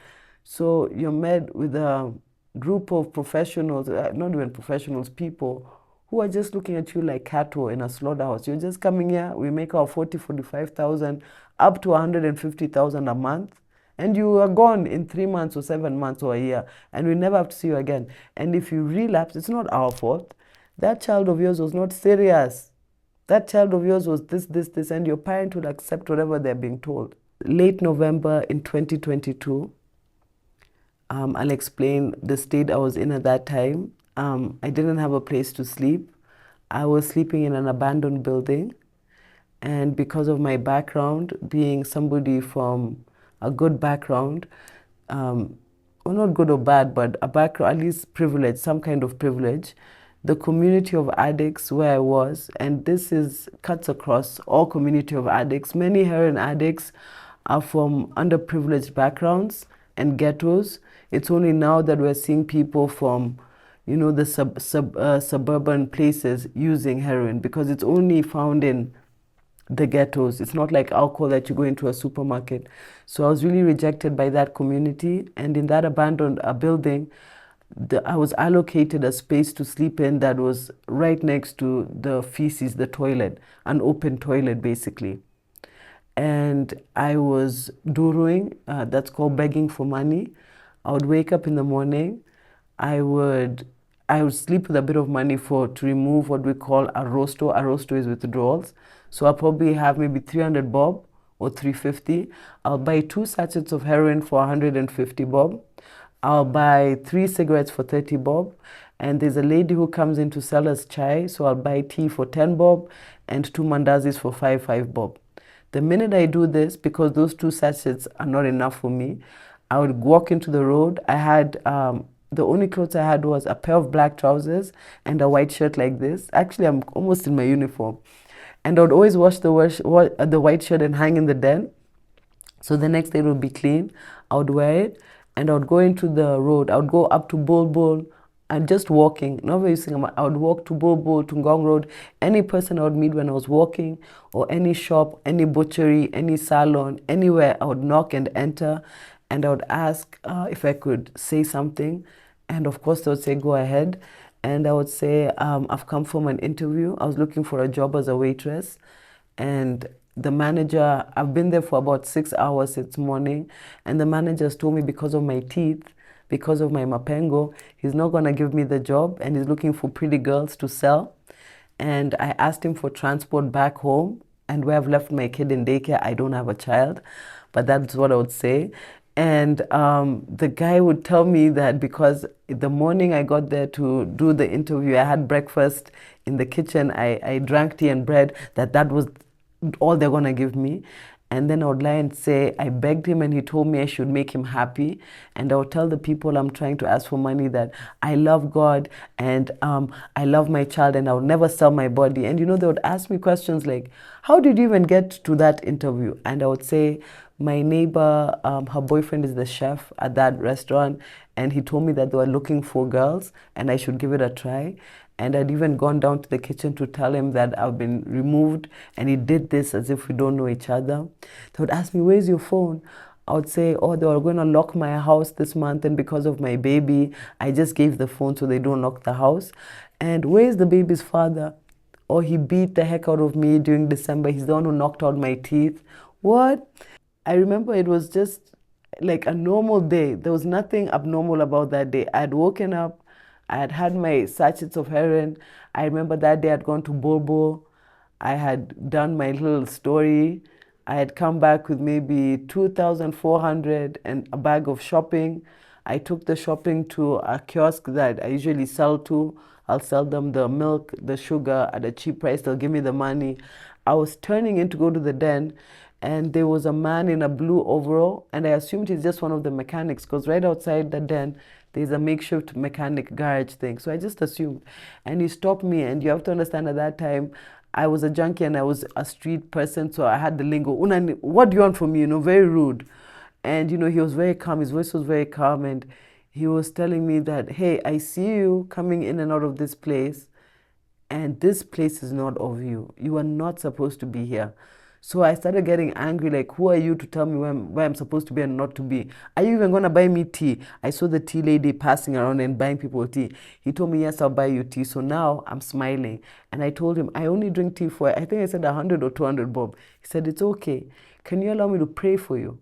So you're met with a group of professionals, not even professionals, people who are just looking at you like cattle in a slaughterhouse. You're just coming here, we make our 45,000, up to 150,000 a month, and you are gone in 3 months or 7 months or a year, and we never have to see you again. And if you relapse, it's not our fault. That child of yours was not serious. That child of yours was this, and your parent will accept whatever they're being told. Late November in 2022, I'll explain the state I was in at that time. I didn't have a place to sleep. I was sleeping in an abandoned building. And because of my background, being somebody from a good background, well, not good or bad, but a background, at least privilege, some kind of privilege, the community of addicts where I was, and this cuts across all community of addicts. Many heroin addicts are from underprivileged backgrounds and ghettos. It's only now that we're seeing people from, the suburban places using heroin, because it's only found in the ghettos. It's not like alcohol that you go into a supermarket. So I was really rejected by that community, and in that abandoned building, I was allocated a space to sleep in that was right next to the feces, the toilet, an open toilet basically. And I was duruing, that's called begging for money. I would wake up in the morning, I would sleep with a bit of money to remove what we call a rosto. A rosto is withdrawals. So I'll probably have maybe 300 bob or 350. I'll buy 2 sachets of heroin for 150 bob. I'll buy 3 cigarettes for 30 bob. And there's a lady who comes in to sell us chai, so I'll buy tea for 10 bob and 2 mandazis for 5 bob. The minute I do this, because those 2 sachets are not enough for me, I would walk into the road. I had the only clothes I had was a pair of black trousers and a white shirt like this. Actually, I'm almost in my uniform. And I would always wash the white shirt and hang in the den. So the next day it would be clean. I would wear it, and I would go into the road. I would go up to Bulbul and just walking. Not very using. I would walk to Bulbul, to Ngong Road. Any person I would meet when I was walking, or any shop, any butchery, any salon, anywhere, I would knock and enter. And I would ask if I could say something. And of course, they would say, go ahead. And I would say, I've come from an interview. I was looking for a job as a waitress. And the manager, I've been there for about 6 hours since morning. And the manager told me because of my teeth, because of my mapengo, he's not going to give me the job. And he's looking for pretty girls to sell. And I asked him for transport back home. And where I've left my kid in daycare, I don't have a child. But that's what I would say. And the guy would tell me that because the morning I got there to do the interview, I had breakfast in the kitchen, I drank tea and bread, that was all they're going to give me. And then I would lie and say, I begged him and he told me I should make him happy. And I would tell the people I'm trying to ask for money that I love God and I love my child and I would never sell my body. And they would ask me questions like, how did you even get to that interview? And I would say, my neighbor, her boyfriend is the chef at that restaurant, and he told me that they were looking for girls and I should give it a try. And I'd even gone down to the kitchen to tell him that I've been removed, and he did this as if we don't know each other. They would ask me, where's your phone? I would say, oh, they were going to lock my house this month, and because of my baby, I just gave the phone so they don't lock the house. And where's the baby's father? Or he beat the heck out of me during December. He's the one who knocked out my teeth. What? I remember it was just like a normal day. There was nothing abnormal about that day. I had woken up, I had had my sachets of heroin. I remember that day I'd gone to Bobo. I had done my little story. I had come back with maybe 2,400 and a bag of shopping. I took the shopping to a kiosk that I usually sell to. I'll sell them the milk, the sugar at a cheap price. They'll give me the money. I was turning in to go to the den, and there was a man in a blue overall, and I assumed he's just one of the mechanics because right outside the den, there's a makeshift mechanic garage thing. So I just assumed. And he stopped me, and you have to understand at that time, I was a junkie and I was a street person, so I had the lingo. Unani, what do you want from me? Very rude. And he was very calm. His voice was very calm, and he was telling me that, hey, I see you coming in and out of this place, and this place is not of you. You are not supposed to be here. So I started getting angry, like, who are you to tell me where I'm supposed to be and not to be? Are you even going to buy me tea? I saw the tea lady passing around and buying people tea. He told me, yes, I'll buy you tea. So now I'm smiling. And I told him, I only drink tea for, I think I said 100 or 200 bob. He said, it's okay. Can you allow me to pray for you?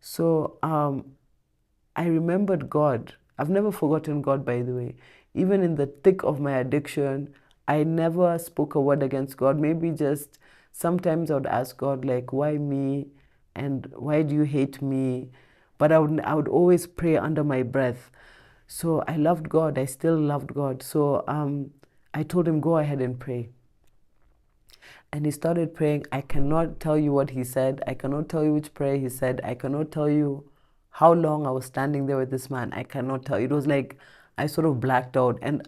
So I remembered God. I've never forgotten God, by the way. Even in the thick of my addiction, I never spoke a word against God. Maybe just sometimes I would ask God, like, why me? And why do you hate me? But I would always pray under my breath. So I loved God. I still loved God. So I told him, go ahead and pray. And he started praying. I cannot tell you what he said. I cannot tell you which prayer he said. I cannot tell you how long I was standing there with this man. I cannot tell you. It was like I sort of blacked out, and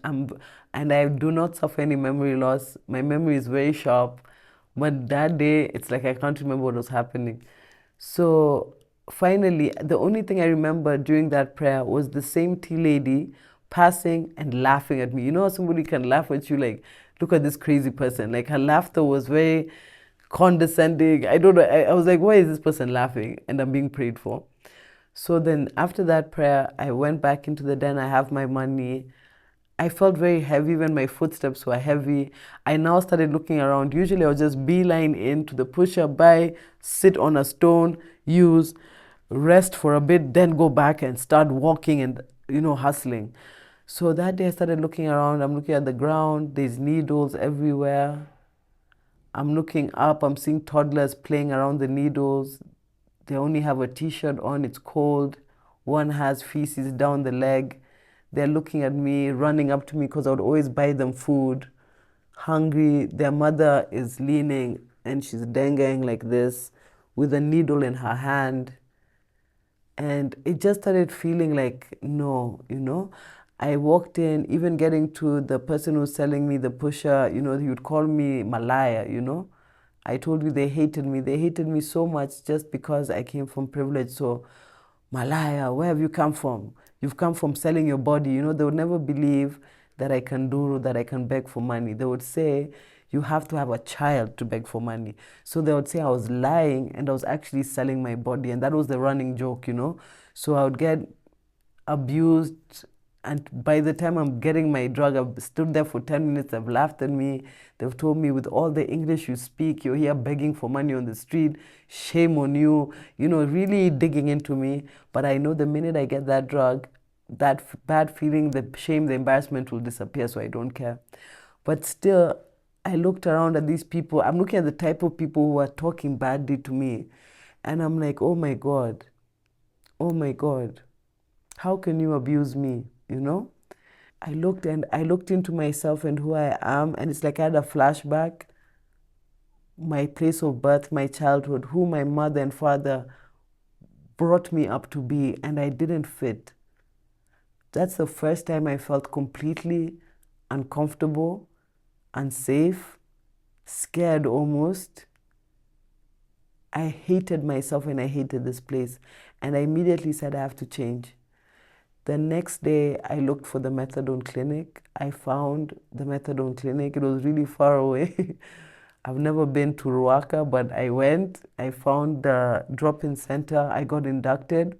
I do not suffer any memory loss. My memory is very sharp, but that day it's like I can't remember what was happening. So finally, the only thing I remember during that prayer was the same tea lady passing and laughing at me. You know how somebody can laugh at you, like, look at this crazy person. Like, her laughter was very condescending. I don't know. I was like, why is this person laughing? And I'm being prayed for. So then after that prayer, I went back into the den. I have my money. I felt very heavy when my footsteps were heavy. I now started looking around. Usually I would just beeline into the push-up, buy, sit on a stone, use, rest for a bit, then go back and start walking and, hustling. So that day I started looking around. I'm looking at the ground. There's needles everywhere. I'm looking up. I'm seeing toddlers playing around the needles. They only have a t-shirt on. It's cold. One has feces down the leg. They're looking at me, running up to me because I would always buy them food. Hungry. Their mother is leaning and she's denguing like this with a needle in her hand. And it just started feeling like, no. I walked in, even getting to the person who's selling me the pusher, he would call me Malaya. I told you they hated me. They hated me so much just because I came from privilege. So, Malaya, where have you come from? You've come from selling your body. They would never believe that I can beg for money. They would say, you have to have a child to beg for money. So they would say I was lying and I was actually selling my body. And that was the running joke. So I would get abused, and by the time I'm getting my drug, I've stood there for 10 minutes, they've laughed at me, they've told me with all the English you speak, you're here begging for money on the street, shame on you, really digging into me. But I know the minute I get that drug, that bad feeling, the shame, the embarrassment will disappear, so I don't care. But still, I looked around at these people, I'm looking at the type of people who are talking badly to me, and I'm like, oh my God, how can you abuse me? I looked into myself and who I am, and it's like I had a flashback, my place of birth, my childhood, who my mother and father brought me up to be, and I didn't fit. That's the first time I felt completely uncomfortable, unsafe, scared almost. I hated myself and I hated this place, and I immediately said I have to change. The next day, I looked for the methadone clinic. I found the methadone clinic. It was really far away. I've never been to Ruaka, but I went. I found the drop-in center. I got inducted.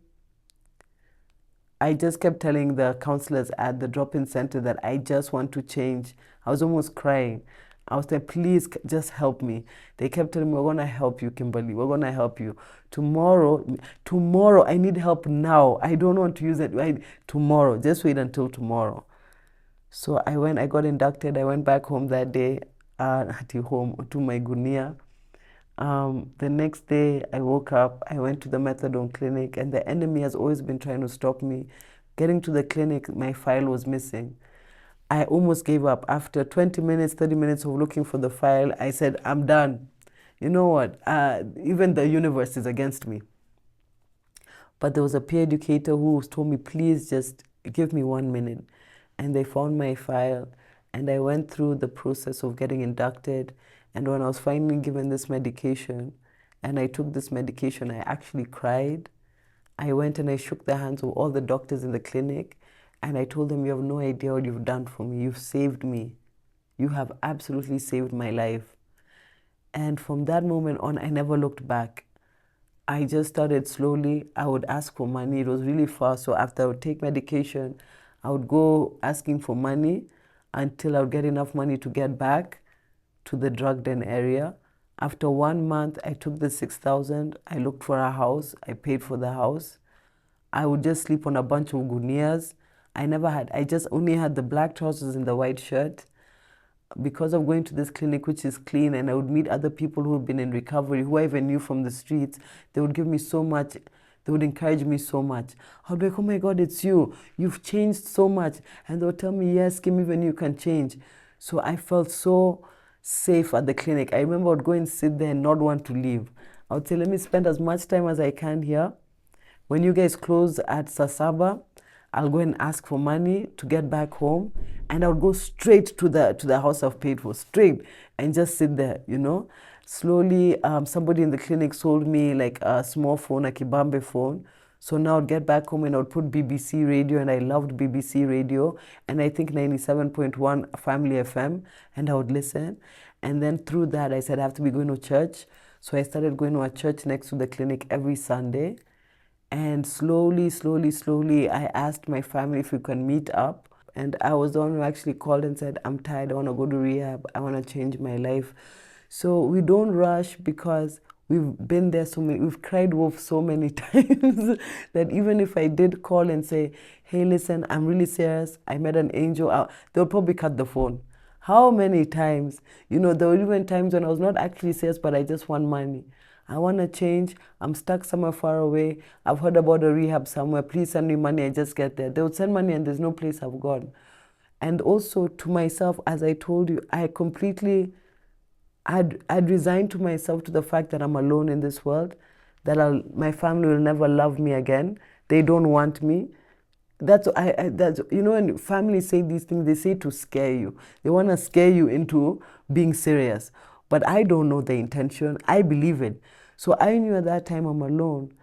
I just kept telling the counselors at the drop-in center that I just want to change. I was almost crying. I was like, please just help me. They kept telling me, we're going to help you, Kimberly. We're going to help you. Tomorrow, I need help now. I don't want to use it. Tomorrow, just wait until tomorrow. So I got inducted. I went back home that day, home to my gunia. The next day, I woke up, I went to the methadone clinic, and the enemy has always been trying to stop me. Getting to the clinic, my file was missing. I almost gave up. After 20 minutes, 30 minutes of looking for the file, I said, I'm done. You know what? Even the universe is against me. But there was a peer educator who told me, please just give me 1 minute. And they found my file, and I went through the process of getting inducted. And when I was finally given this medication, and I took this medication, I actually cried. I went and I shook the hands of all the doctors in the clinic, and I told them, you have no idea what you've done for me. You've saved me. You have absolutely saved my life. And from that moment on, I never looked back. I just started slowly. I would ask for money. It was really fast. So after I would take medication, I would go asking for money until I would get enough money to get back to the drug den area. After 1 month, I took the 6,000. I looked for a house. I paid for the house. I would just sleep on a bunch of gunias. I just only had the black trousers and the white shirt. Because of going to this clinic, which is clean, and I would meet other people who have been in recovery, who I even knew from the streets, they would give me so much. They would encourage me so much. I'd be like, oh my God, it's you. You've changed so much. And they would tell me, yes, Kim, even you can change. So I felt so safe at the clinic. I remember I would go and sit there and not want to leave. I would say, let me spend as much time as I can here. When you guys close at Sasaba, I'll go and ask for money to get back home, and I'll go straight to the house I've paid for, straight, and just sit there, you know. Slowly, somebody in the clinic sold me like a small phone, a Kibambe phone. So now I'd get back home and I'd put BBC radio, and I loved BBC radio, and I think 97.1 Family FM, and I would listen. And then through that, I said I have to be going to church. So I started going to a church next to the clinic every Sunday. And slowly, I asked my family if we can meet up. And I was the one who actually called and said, I'm tired, I want to go to rehab, I want to change my life. So we don't rush, because we've been there we've cried wolf so many times that even if I did call and say, hey, listen, I'm really serious, I met an angel, they'll probably cut the phone. How many times? You know, there were even times when I was not actually serious, but I just want money. I want to change. I'm stuck somewhere far away. I've heard about a rehab somewhere. Please send me money. I just get there. They would send money, and there's no place I've gone. And also to myself, as I told you, I'd resigned to myself to the fact that I'm alone in this world, that my family will never love me again. They don't want me. That's you know, when families say these things, they say to scare you. They want to scare you into being serious. But I don't know the intention. I believe it. So I knew at that time I'm alone.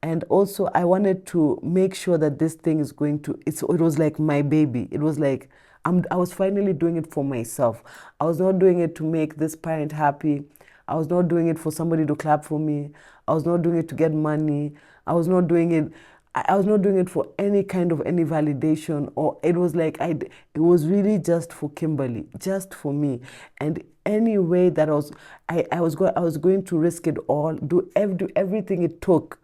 And also I wanted to make sure that this thing is going to, it was like my baby. It was like, I was finally doing it for myself. I was not doing it to make this parent happy. I was not doing it for somebody to clap for me. I was not doing it to get money. I was not doing it for any kind of any validation, or it was like it was really just for Kimberly, just for me. And any way that I was going to risk it all, do everything it took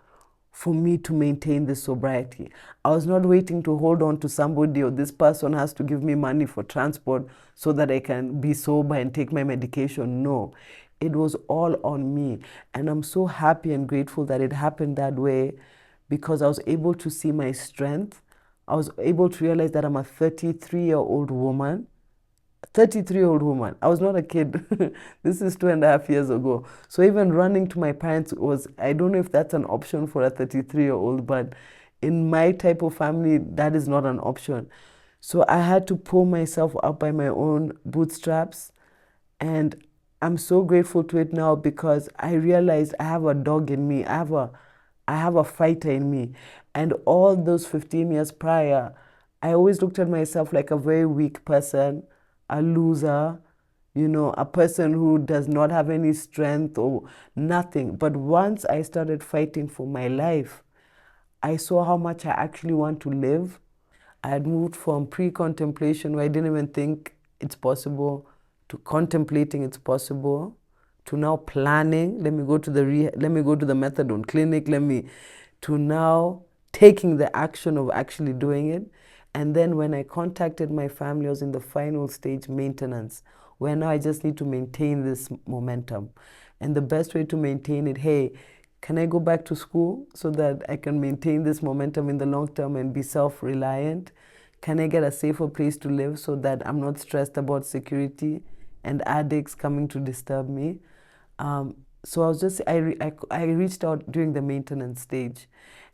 for me to maintain this sobriety. I was not waiting to hold on to somebody, or this person has to give me money for transport so that I can be sober and take my medication. No, it was all on me. And I'm so happy and grateful that it happened that way, because I was able to see my strength. I was able to realize that I'm a 33-year-old woman. 33-year-old woman. I was not a kid. This is 2.5 years ago. So even running to my parents was, I don't know if that's an option for a 33-year-old, but in my type of family, that is not an option. So I had to pull myself up by my own bootstraps. And I'm so grateful to it now, because I realized I have a dog in me. I have a fighter in me. And all those 15 years prior, I always looked at myself like a very weak person, a loser, you know, a person who does not have any strength or nothing. But once I started fighting for my life, I saw how much I actually want to live. I had moved from pre-contemplation, where I didn't even think it's possible, to contemplating it's possible, to now planning. Let me go to the methadone clinic. To now taking the action of actually doing it. And then when I contacted my family, I was in the final stage, maintenance, where now I just need to maintain this momentum. And the best way to maintain it, hey, can I go back to school so that I can maintain this momentum in the long term and be self-reliant? Can I get a safer place to live so that I'm not stressed about security and addicts coming to disturb me? So I was just, I reached out during the maintenance stage.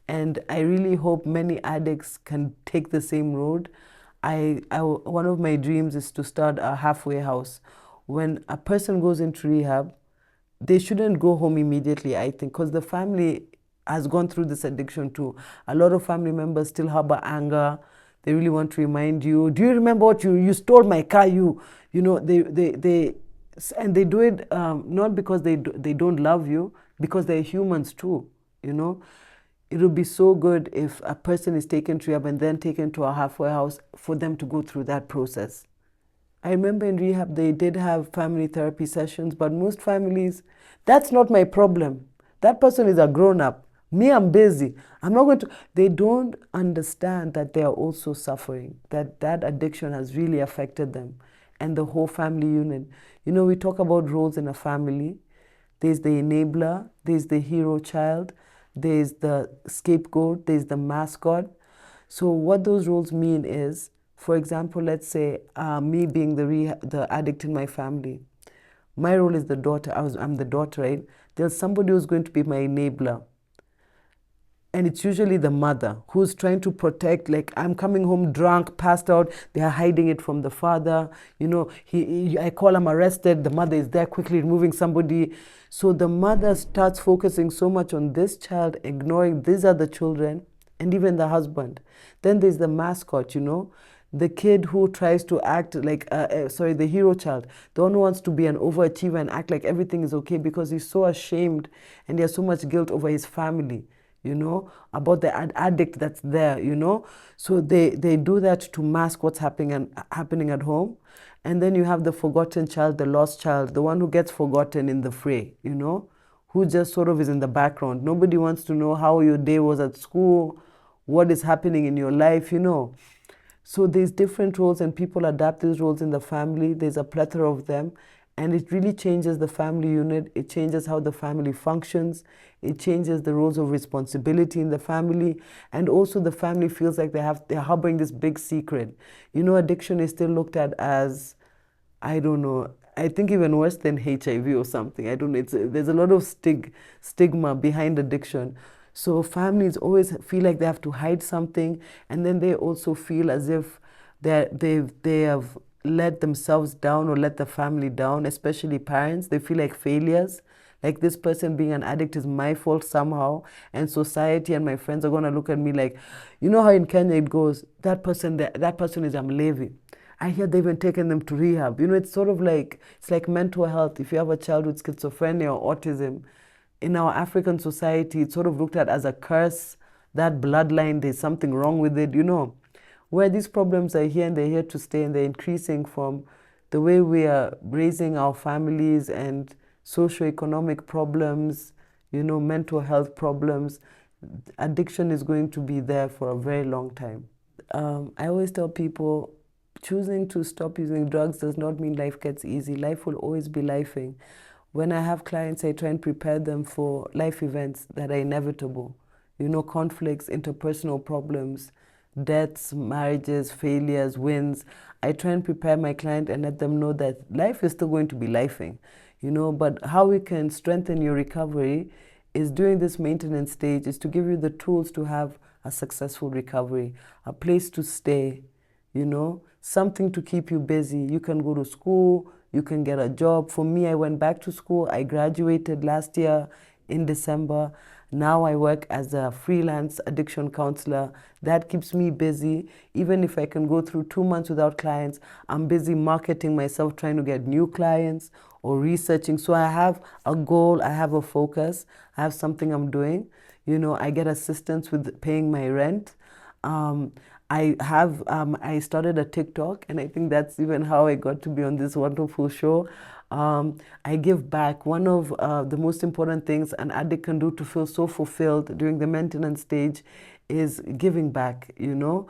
And I really hope many addicts can take the same road. One of my dreams is to start a halfway house. When a person goes into rehab, they shouldn't go home immediately, I think, because the family has gone through this addiction too. A lot of family members still harbor anger. They really want to remind you, do you remember what you stole my car, you know, and they do it not because they don't love you, because they're humans too, you know. It would be so good if a person is taken to rehab and then taken to a halfway house for them to go through that process. I remember in rehab they did have family therapy sessions, but most families, that's not my problem. That person is a grown up. Me, I'm busy. I'm not going to. They don't understand that they are also suffering, that that addiction has really affected them and the whole family unit. You know, we talk about roles in a family. There's the enabler, there's the hero child, there's the scapegoat, there's the mascot. So what those roles mean is, for example, let's say me being the addict in my family. My role is the daughter. I'm the daughter, right? There's somebody who's going to be my enabler. And it's usually the mother who's trying to protect, like, I'm coming home drunk, passed out, they are hiding it from the father, you know, I call him arrested, the mother is there quickly removing somebody. So the mother starts focusing so much on this child, ignoring these other children, and even the husband. Then there's the mascot, you know, the kid who tries to act like, the hero child, the one who wants to be an overachiever and act like everything is okay because he's so ashamed and he has so much guilt over his family, you know, about the addict that's there, you know. So they do that to mask what's happening at home. And then you have the forgotten child, the lost child, the one who gets forgotten in the fray, you know, who just sort of is in the background. Nobody wants to know how your day was at school, what is happening in your life, you know. So there's different roles and people adapt these roles in the family. There's a plethora of them. And it really changes the family unit. It changes how the family functions. It changes the roles of responsibility in the family. And also the family feels like they're harboring this big secret. You know, addiction is still looked at as, I don't know, I think even worse than HIV or something. I don't know. There's a lot of stigma behind addiction. So families always feel like they have to hide something. And then they also feel as if they have let themselves down or let the family down, especially parents. They feel like failures, like this person being an addict is my fault somehow, and society and my friends are going to look at me like, you know how in Kenya it goes, that person is Mlevi. I hear they've even taken them to rehab. You know, it's sort of like, it's like mental health. If you have a child with schizophrenia or autism, in our African society, it's sort of looked at as a curse, that bloodline, there's something wrong with it, you know. Where these problems are here and they're here to stay and they're increasing from the way we are raising our families and socioeconomic problems, you know, mental health problems. Addiction is going to be there for a very long time. I always tell people, choosing to stop using drugs does not mean life gets easy. Life will always be lifing. When I have clients, I try and prepare them for life events that are inevitable. You know, conflicts, interpersonal problems, deaths, marriages, failures, wins. I try and prepare my client and let them know that life is still going to be lifing, you know, but how we can strengthen your recovery is during this maintenance stage is to give you the tools to have a successful recovery, a place to stay, you know, something to keep you busy. You can go to school, you can get a job. For me, I went back to school. I graduated last year in December. Now I work as a freelance addiction counselor. That keeps me busy. Even if I can go through 2 months without clients, I'm busy marketing myself, trying to get new clients or researching. So I have a goal, I have a focus, I have something I'm doing. You know, I get assistance with paying my rent. I started a TikTok, and I think that's even how I got to be on this wonderful show. I give back. One of the most important things an addict can do to feel so fulfilled during the maintenance stage is giving back, you know,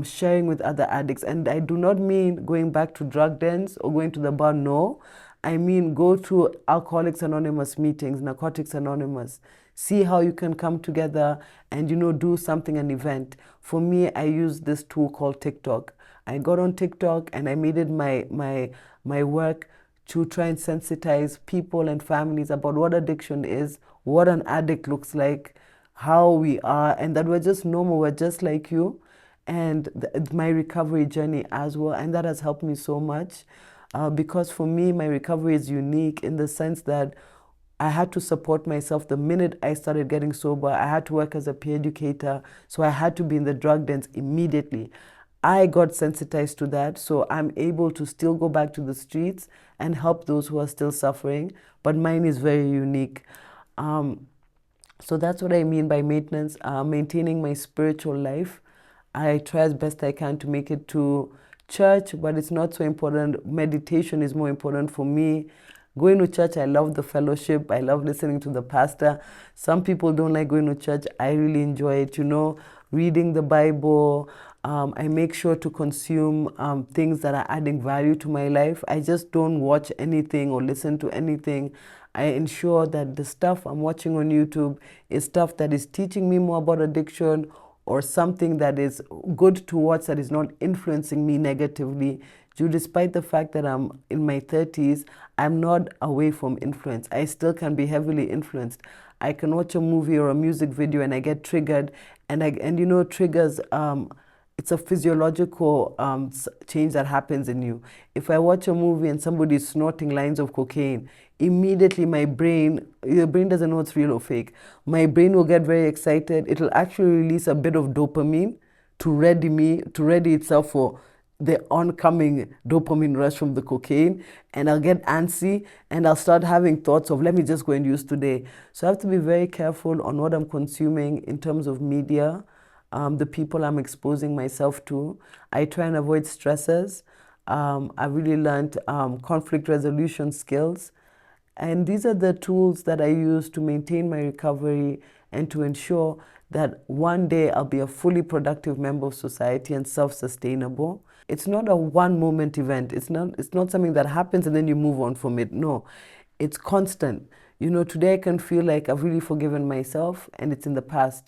sharing with other addicts. And I do not mean going back to drug dens or going to the bar, no. I mean go to Alcoholics Anonymous meetings, Narcotics Anonymous. see how you can come together and, do something, an event. For me, I use this tool called TikTok. I got on TikTok and I made it my work to try and sensitize people and families about what addiction is, what an addict looks like, how we are, and that we're just normal, we're just like you, and my recovery journey as well. And that has helped me so much because for me, my recovery is unique in the sense that I had to support myself the minute I started getting sober. I had to work as a peer educator, so I had to be in the drug dens immediately. I got sensitized to that, so I'm able to still go back to the streets and help those who are still suffering, but mine is very unique. So that's what I mean by maintenance, maintaining my spiritual life. I try as best I can to make it to church, but it's not so important. Meditation is more important for me. Going to church, I love the fellowship. I love listening to the pastor. Some people don't like going to church. I really enjoy it, reading the Bible. I make sure to consume things that are adding value to my life. I just don't watch anything or listen to anything. I ensure that the stuff I'm watching on YouTube is stuff that is teaching me more about addiction or something that is good to watch that is not influencing me negatively. Despite the fact that I'm in my 30s, I'm not away from influence. I still can be heavily influenced. I can watch a movie or a music video and I get triggered, and triggers. It's a physiological change that happens in you. If I watch a movie and somebody is snorting lines of cocaine, immediately your brain doesn't know it's real or fake. My brain will get very excited. It'll actually release a bit of dopamine to ready itself for the oncoming dopamine rush from the cocaine, and I'll get antsy and I'll start having thoughts of, let me just go and use today. So I have to be very careful on what I'm consuming in terms of media, the people I'm exposing myself to. I try and avoid stressors. I really learned conflict resolution skills. And these are the tools that I use to maintain my recovery and to ensure that one day I'll be a fully productive member of society and self-sustainable. It's not a one moment event. It's not something that happens and then you move on from it. No, it's constant. Today I can feel like I've really forgiven myself and it's in the past.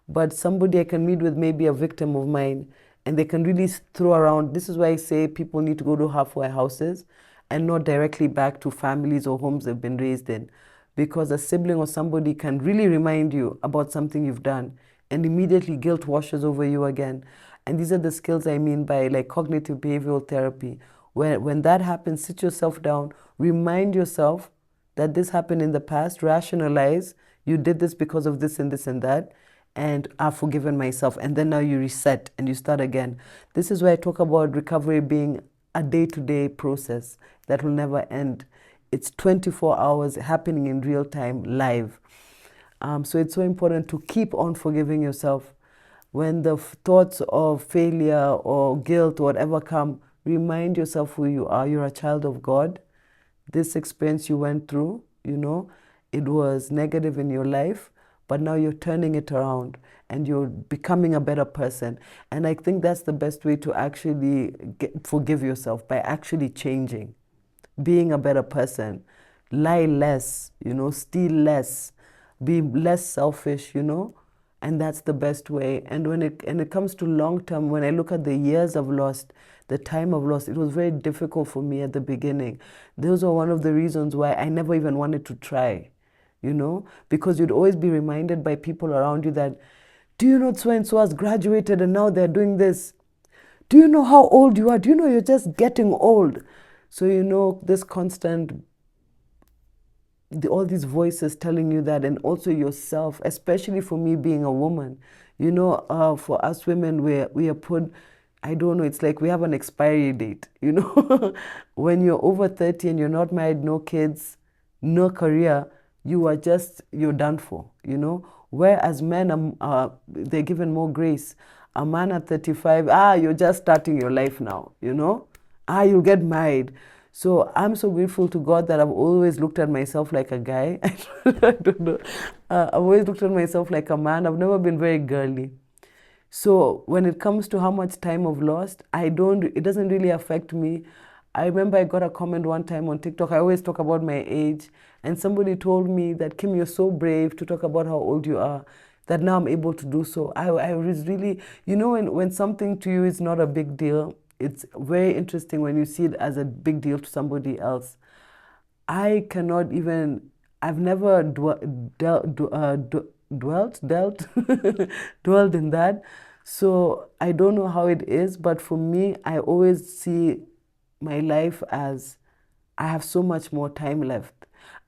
But somebody I can meet with, maybe a victim of mine, and they can really throw around. This is why I say people need to go to halfway houses and not directly back to families or homes they've been raised in. Because a sibling or somebody can really remind you about something you've done, and immediately guilt washes over you again. And these are the skills I mean by like cognitive behavioral therapy. Where when that happens, sit yourself down, remind yourself that this happened in the past, rationalize, you did this because of this and this and that, and I've forgiven myself. And then now you reset and you start again. This is where I talk about recovery being a day-to-day process that will never end. It's 24 hours happening in real time, live. So it's so important to keep on forgiving yourself. When the thoughts of failure or guilt or whatever come, remind yourself who you are. You're a child of God. This experience you went through, it was negative in your life, but now you're turning it around and you're becoming a better person. And I think that's the best way to actually forgive yourself, by actually changing, being a better person, lie less, steal less, be less selfish, and that's the best way. And when it comes to long term, when I look at the years I've lost, the time I've lost, it was very difficult for me at the beginning. Those are one of the reasons why I never even wanted to try. Because you'd always be reminded by people around you that, do you know so and so has graduated and now they're doing this? Do you know how old you are? Do you know you're just getting old? So this constant, all these voices telling you that, and also yourself, especially for me being a woman, for us women, we are put, I don't know, it's like we have an expiry date, When you're over 30 and you're not married, no kids, no career, you're done for, Whereas men, they're given more grace. A man at 35, you're just starting your life now, you'll get married. So I'm so grateful to God that I've always looked at myself like a guy. I don't know. I've always looked at myself like a man. I've never been very girly. So when it comes to how much time I've lost, it doesn't really affect me. I remember I got a comment one time on TikTok. I always talk about my age, and somebody told me that, Kim, you're so brave to talk about how old you are, that now I'm able to do so. I was really, you know, when something to you is not a big deal, it's very interesting when you see it as a big deal to somebody else. I cannot even, I've never dealt, dwelled in that. So I don't know how it is, but for me, I always see my life as I have so much more time left.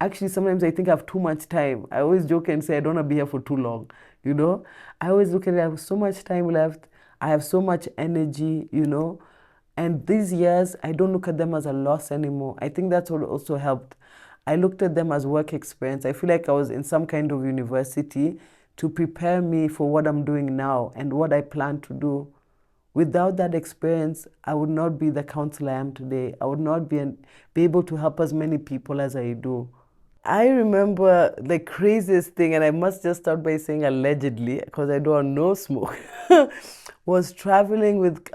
Actually, sometimes I think I have too much time. I always joke and say I don't want to be here for too long, you know? I always look at it, I have so much time left. I have so much energy, you know? And these years, I don't look at them as a loss anymore. I think that's what also helped. I looked at them as work experience. I feel like I was in some kind of university to prepare me for what I'm doing now and what I plan to do. Without that experience, I would not be the counselor I am today. I would not be able to help as many people as I do. I remember the craziest thing, and I must just start by saying allegedly, because I don't know smoke, was traveling with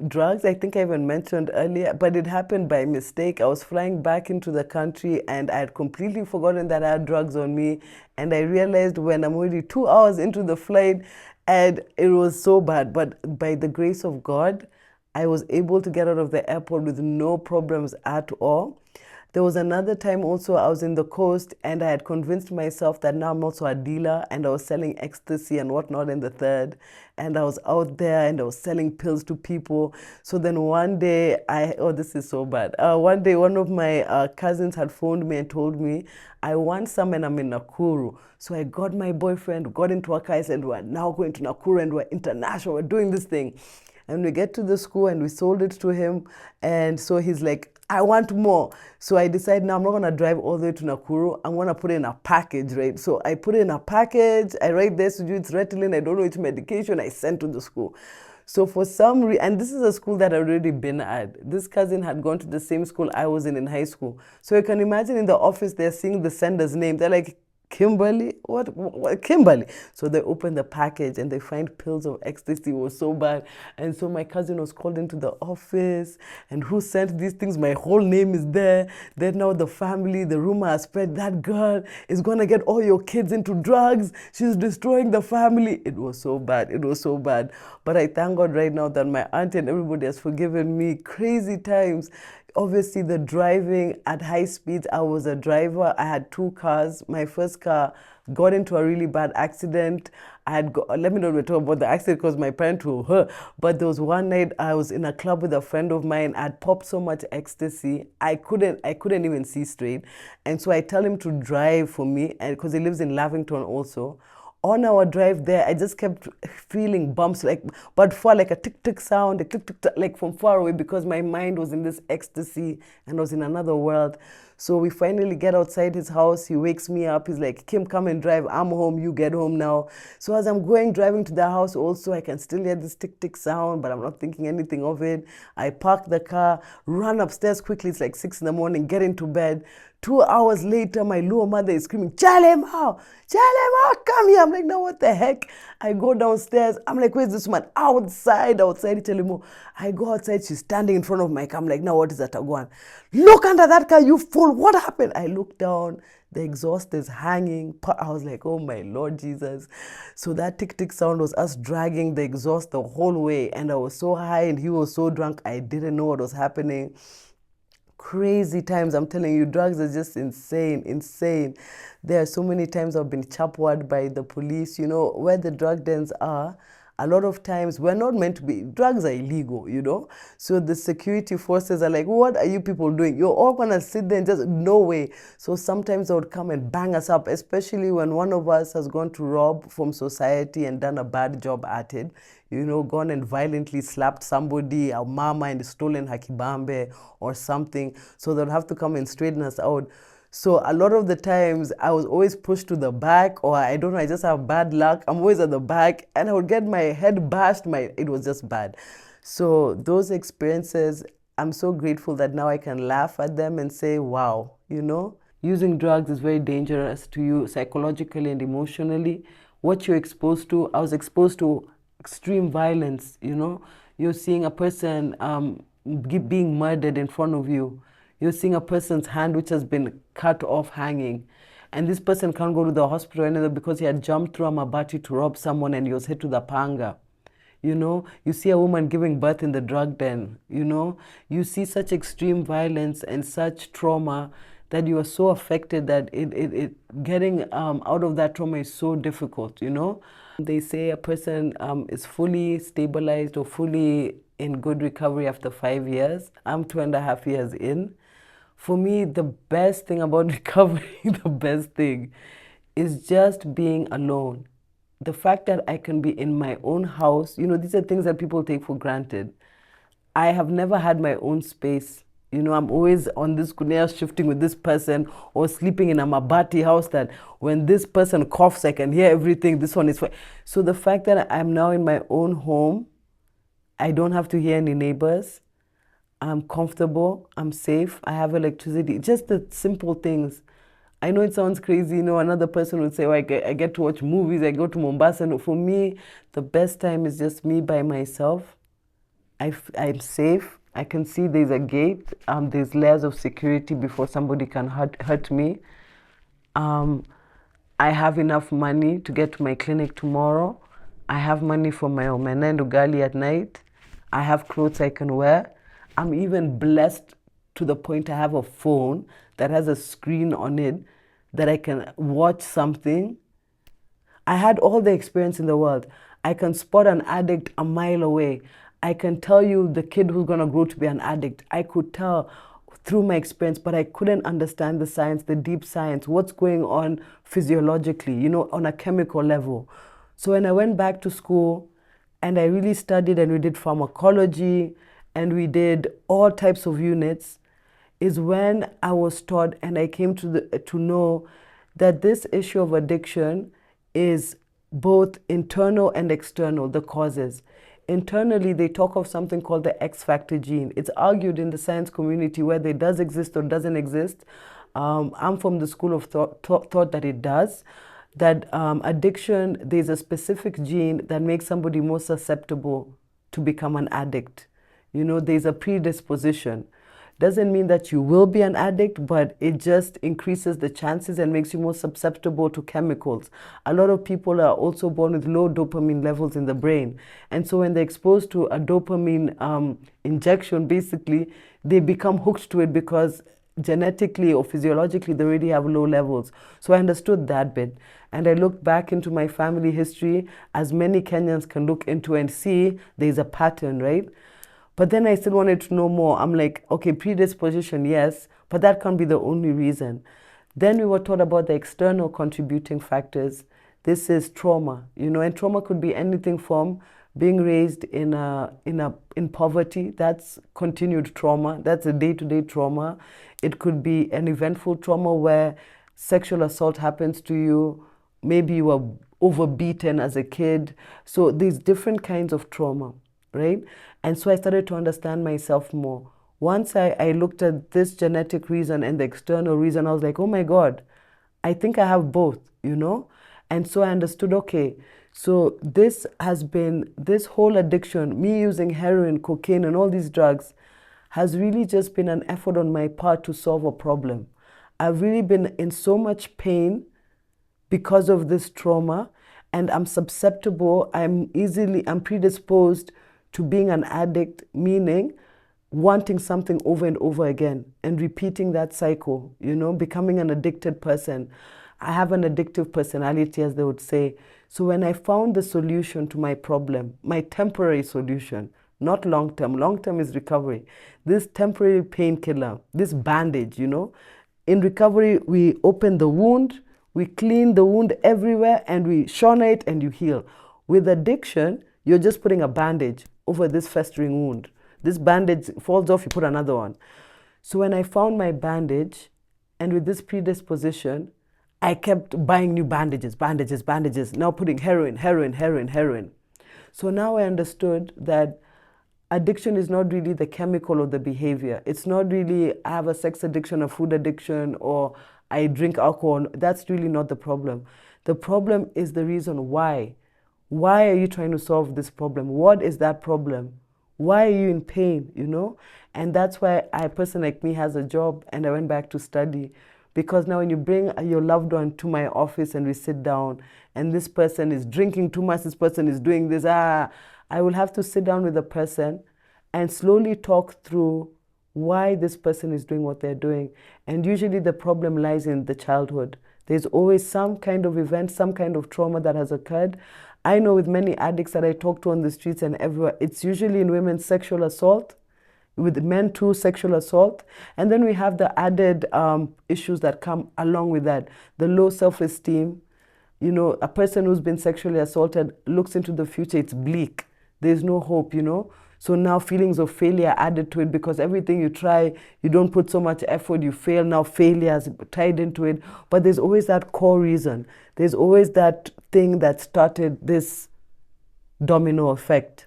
drugs. I think I even mentioned earlier, but it happened by mistake. I was flying back into the country, and I had completely forgotten that I had drugs on me. And I realized when I'm already 2 hours into the flight, and it was so bad. But by the grace of God, I was able to get out of the airport with no problems at all. There was another time also I was in the coast and I had convinced myself that now I'm also a dealer and I was selling ecstasy and whatnot in the third. And I was out there and I was selling pills to people. So then one day oh, this is so bad. One day one of my cousins had phoned me and told me, I want some and I'm in Nakuru. So I got my boyfriend, got into a car, I said, we're now going to Nakuru and we're international, we're doing this thing. And we get to the school and we sold it to him. And so he's like, I want more. So I decided, now I'm not going to drive all the way to Nakuru. I'm going to put it in a package, right? So I put it in a package. I write this to you, it's Ritalin. I don't know which medication. I sent to the school. So for some reason, and this is a school that I'd already been at. This cousin had gone to the same school I was in high school. So you can imagine in the office, they're seeing the sender's name. They're like, Kimberly? What? Kimberly? So they open the package and they find pills of ecstasy. It was so bad. And so my cousin was called into the office. And who sent these things? My whole name is there. Then now the family, the rumor has spread, that girl is going to get all your kids into drugs. She's destroying the family. It was so bad. It was so bad. But I thank God right now that my auntie and everybody has forgiven me. Crazy times. Obviously, the driving at high speeds, I was a driver. I had 2 cars. My first car got into a really bad accident. Let me not talk about the accident because my parents were hurt. But there was one night I was in a club with a friend of mine. I'd popped so much ecstasy. I couldn't even see straight. And so I tell him to drive for me, and because he lives in Lavington also. On our drive there, I just kept feeling bumps, but for like a tick tick sound, a tick tick, like from far away, because my mind was in this ecstasy and I was in another world. So we finally get outside his house. He wakes me up. He's like, Kim, come and drive. I'm home. You get home now. So as I'm driving to the house also, I can still hear this tick tick sound, but I'm not thinking anything of it. I park the car, run upstairs quickly. It's like 6 in the morning, get into bed. 2 hours later, my Luo mother is screaming, Chalema, come here. I'm like, no, what the heck? I go downstairs. I'm like, where's this woman? Outside, Chalemo. I go outside. She's standing in front of my car. I'm like, now what is that? Agwan? Look under that car, you fool. What happened? I look down. The exhaust is hanging. I was like, oh my Lord Jesus. So that tick tick sound was us dragging the exhaust the whole way. And I was so high and he was so drunk. I didn't know what was happening. Crazy times. I'm telling you, drugs are just insane. There are so many times I've been chapward by the police. You know, where the drug dens are, a lot of times we're not meant to be. Drugs are illegal, you know. So the security forces are like, what are you people doing? You're all gonna sit there and just, no way. So sometimes they would come and bang us up, especially when one of us has gone to rob from society and done a bad job at it. You know, gone and violently slapped somebody, a mama, and stolen her kibambe or something. So they'll have to come and straighten us out. So a lot of the times I was always pushed to the back, or I don't know, I just have bad luck. I'm always at the back and I would get my head bashed. It was just bad. So those experiences, I'm so grateful that now I can laugh at them and say, wow, you know, using drugs is very dangerous to you psychologically and emotionally. What you're exposed to, I was exposed to extreme violence, you know. You're seeing a person being murdered in front of you. You're seeing a person's hand which has been cut off hanging. And this person can't go to the hospital anymore because he had jumped through a mabati to rob someone and he was hit with a panga. You know, you see a woman giving birth in the drug den. You know, you see such extreme violence and such trauma that you are so affected that getting out of that trauma is so difficult, you know. They say a person is fully stabilized or fully in good recovery after 5 years. I'm 2.5 years in. For me, the best thing about recovery, the best thing, is just being alone. The fact that I can be in my own house, you know, these are things that people take for granted. I have never had my own space. You know, I'm always on this kunea shifting with this person or sleeping in a mabati house that when this person coughs, I can hear everything. This one is fine. So the fact that I'm now in my own home, I don't have to hear any neighbors. I'm comfortable. I'm safe. I have electricity. Just the simple things. I know it sounds crazy, you know, another person would say, oh, I get to watch movies, I go to Mombasa. No, for me, the best time is just me by myself. I'm safe. I can see there's a gate. There's layers of security before somebody can hurt me. I have enough money to get to my clinic tomorrow. I have money for my omena and ugali at night. I have clothes I can wear. I'm even blessed to the point I have a phone that has a screen on it that I can watch something. I had all the experience in the world. I can spot an addict a mile away. I can tell you the kid who's going to grow to be an addict. I could tell through my experience, but I couldn't understand the science, the deep science, what's going on physiologically, you know, on a chemical level. So when I went back to school and I really studied and we did pharmacology and we did all types of units, is when I was taught and I came to know that this issue of addiction is both internal and external, the causes. Internally, they talk of something called the X factor gene. It's argued in the science community whether it does exist or doesn't exist. I'm from the school of thought that it does. That addiction, there's a specific gene that makes somebody more susceptible to become an addict. You know, there's a predisposition. Doesn't mean that you will be an addict, but it just increases the chances and makes you more susceptible to chemicals. A lot of people are also born with low dopamine levels in the brain. And so when they're exposed to a dopamine injection, basically, they become hooked to it because genetically or physiologically, they already have low levels. So I understood that bit. And I looked back into my family history, as many Kenyans can look into and see there's a pattern, right? But then I still wanted to know more. I'm like, okay, predisposition, yes, but that can't be the only reason. Then we were taught about the external contributing factors. This is trauma, you know, and trauma could be anything from being raised in poverty. That's continued trauma. That's a day-to-day trauma. It could be an eventful trauma where sexual assault happens to you. Maybe you were overbeaten as a kid. So there's different kinds of trauma, right? And so I started to understand myself more. Once I looked at this genetic reason and the external reason, I was like, oh my God, I think I have both, you know? And so I understood, okay, so this whole addiction, me using heroin, cocaine, and all these drugs, has really just been an effort on my part to solve a problem. I've really been in so much pain because of this trauma, and I'm susceptible, I'm predisposed to being an addict, meaning wanting something over and over again and repeating that cycle, you know, becoming an addicted person. I have an addictive personality, as they would say. So when I found the solution to my problem, my temporary solution, not long-term, long-term is recovery, this temporary painkiller, this bandage, you know, in recovery, we open the wound, we clean the wound everywhere, and we shone it and you heal. With addiction, you're just putting a bandage over this festering wound. This bandage falls off, you put another one. So when I found my bandage, and with this predisposition, I kept buying new bandages, now putting heroin. So now I understood that addiction is not really the chemical or the behavior. It's not really, I have a sex addiction, a food addiction, or I drink alcohol. That's really not the problem. The problem is the reason why. Why are you trying to solve this problem? What is that problem? Why are you in pain, you know? And that's why a person like me has a job, and I went back to study. Because now when you bring your loved one to my office and we sit down, and this person is drinking too much, this person is doing this, I will have to sit down with the person and slowly talk through why this person is doing what they're doing. And usually the problem lies in the childhood. There's always some kind of event, some kind of trauma that has occurred. I know with many addicts that I talk to on the streets and everywhere, it's usually in women sexual assault, with men too, sexual assault. And then we have the added issues that come along with that. The low self-esteem. You know, a person who's been sexually assaulted looks into the future, it's bleak. There's no hope, you know. So now feelings of failure added to it, because everything you try, you don't put so much effort, you fail. Now failure is tied into it. But there's always that core reason. There's always that thing that started this domino effect.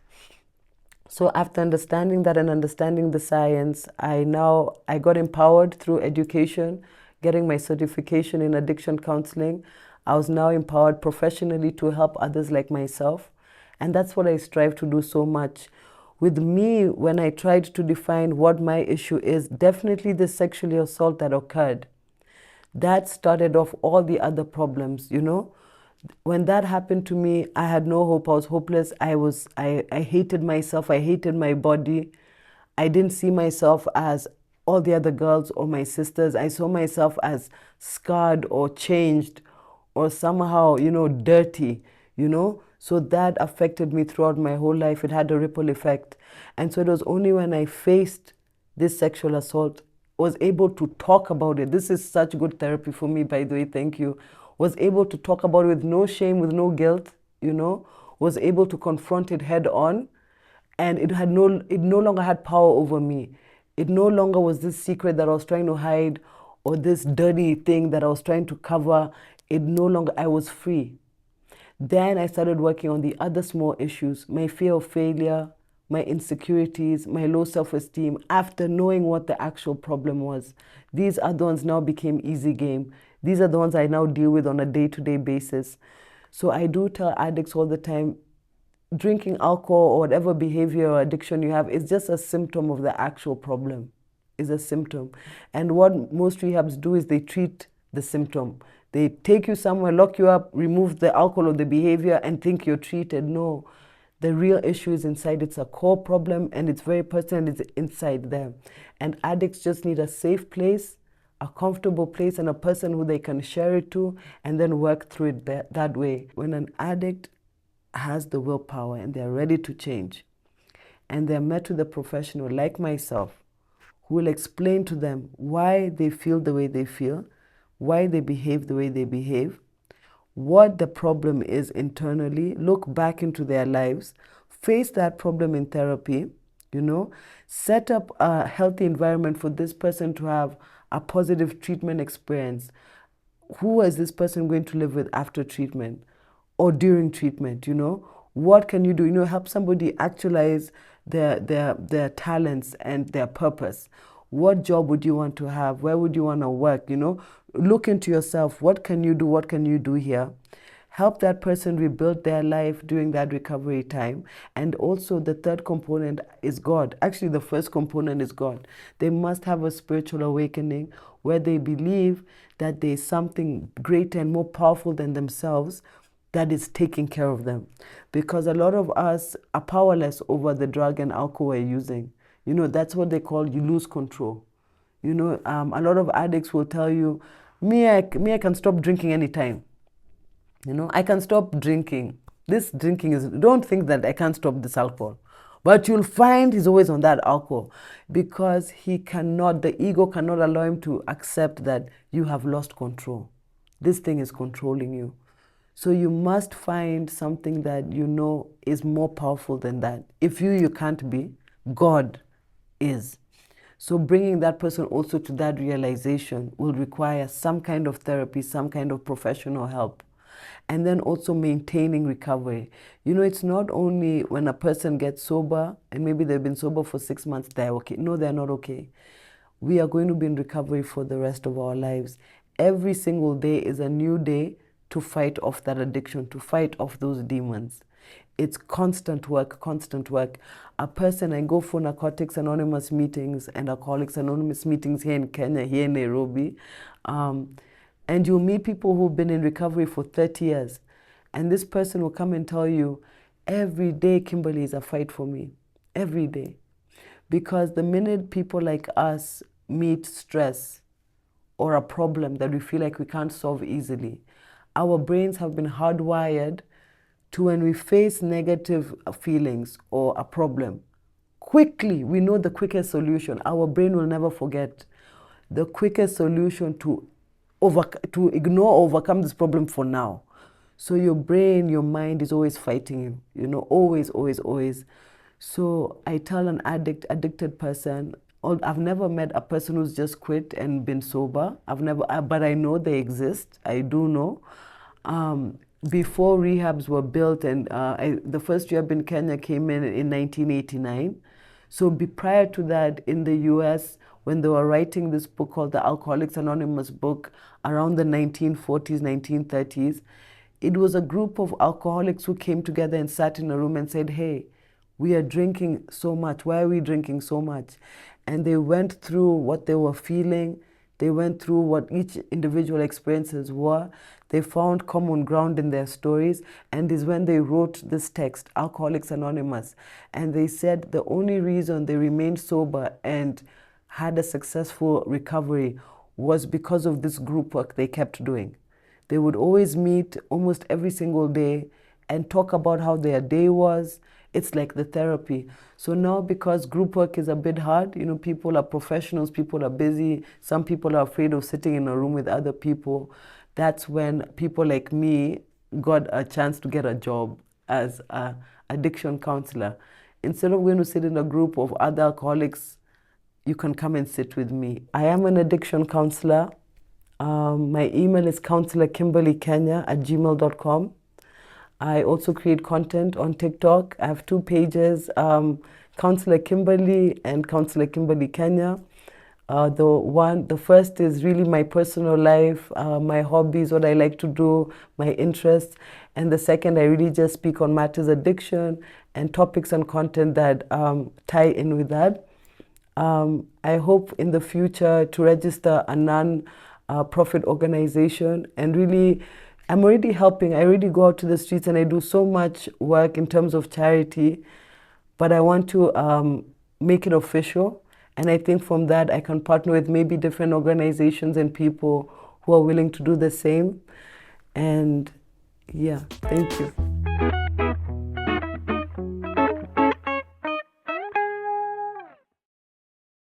So after understanding that and understanding the science, I got empowered through education, getting my certification in addiction counseling. I was now empowered professionally to help others like myself. And that's what I strive to do so much. With me, when I tried to define what my issue is, definitely the sexual assault that occurred. That started off all the other problems, you know. When that happened to me, I had no hope. I was hopeless. I hated myself. I hated my body. I didn't see myself as all the other girls or my sisters. I saw myself as scarred or changed or somehow, you know, dirty, you know. So that affected me throughout my whole life. It had a ripple effect. And so it was only when I faced this sexual assault, was able to talk about it. This is such good therapy for me, by the way, thank you. Was able to talk about it with no shame, with no guilt, you know, was able to confront it head on, and it no longer had power over me. It no longer was this secret that I was trying to hide or this dirty thing that I was trying to cover. It no longer, I was free. Then I started working on the other small issues, my fear of failure, my insecurities, my low self-esteem, after knowing what the actual problem was. These other ones now became easy game. These are the ones I now deal with on a day-to-day basis. So I do tell addicts all the time, drinking alcohol or whatever behavior or addiction you have is just a symptom of the actual problem, is a symptom. And what most rehabs do is they treat the symptom. They take you somewhere, lock you up, remove the alcohol or the behavior and think you're treated. No. The real issue is inside. It's a core problem and it's very personal. It's inside there. And addicts just need a safe place, a comfortable place, and a person who they can share it to and then work through it that way. When an addict has the willpower and they're ready to change and they're met with a professional like myself who will explain to them why they feel the way they feel, why they behave the way they behave, what the problem is internally, look back into their lives, face that problem in therapy, you know, set up a healthy environment for this person to have a positive treatment experience. Who is this person going to live with after treatment or during treatment, you know? What can you do? You know, help somebody actualize their talents and their purpose. What job would you want to have? Where would you want to work? You know, look into yourself. What can you do? What can you do here? Help that person rebuild their life during that recovery time. And also the third component is God. Actually, the first component is God. They must have a spiritual awakening where they believe that there's something greater and more powerful than themselves that is taking care of them. Because a lot of us are powerless over the drug and alcohol we're using. You know, that's what they call you lose control. You know, a lot of addicts will tell you, I can stop drinking anytime. You know, I can stop drinking. This drinking is, don't think that I can't stop this alcohol. But you'll find he's always on that alcohol because the ego cannot allow him to accept that you have lost control. This thing is controlling you. So you must find something that you know is more powerful than that. If you can't be, God is. So bringing that person also to that realization will require some kind of therapy, some kind of professional help. And then also maintaining recovery. You know, it's not only when a person gets sober and maybe they've been sober for 6 months, they're okay. No, they're not okay. We are going to be in recovery for the rest of our lives. Every single day is a new day to fight off that addiction, to fight off those demons. it's constant work, constant work. A person, I go for Narcotics Anonymous meetings and Alcoholics Anonymous meetings here in Kenya, here in Nairobi. And you'll meet people who've been in recovery for 30 years. And this person will come and tell you, every day, Kimberly, is a fight for me. Every day. Because the minute people like us meet stress or a problem that we feel like we can't solve easily, our brains have been hardwired to, when we face negative feelings or a problem, quickly, we know the quickest solution. Our brain will never forget the quickest solution to ignore or overcome this problem for now. So your brain, your mind is always fighting you, always, always, always. So I tell an addicted person, I've never met a person who's just quit and been sober. But I know they exist. I do know. Before rehabs were built, and the first rehab in Kenya came in 1989. So prior to that, in the US, when they were writing this book called the Alcoholics Anonymous book around the 1940s, 1930s, it was a group of alcoholics who came together and sat in a room and said, hey, we are drinking so much. Why are we drinking so much? And they went through what they were feeling. They went through what each individual experiences were. They found common ground in their stories, and is when they wrote this text, Alcoholics Anonymous. And they said the only reason they remained sober and had a successful recovery was because of this group work they kept doing. They would always meet almost every single day and talk about how their day was. It's like the therapy. So now, because group work is a bit hard, people are professionals, people are busy, some people are afraid of sitting in a room with other people. That's when people like me got a chance to get a job as an addiction counselor. Instead of going to sit in a group of other alcoholics, you can come and sit with me. I am an addiction counselor. My email is counselorkimberlykenya@gmail.com. I also create content on TikTok. I have 2 pages, Counselor Kimberly and Counselor Kimberly Kenya. The first is really my personal life, my hobbies, what I like to do, my interests. And the second, I really just speak on matters addiction and topics and content that tie in with that. I hope in the future to register a non-profit organization, and really, I'm already helping. I already go out to the streets and I do so much work in terms of charity, but I want to make it official. And I think from that, I can partner with maybe different organizations and people who are willing to do the same. And yeah, thank you.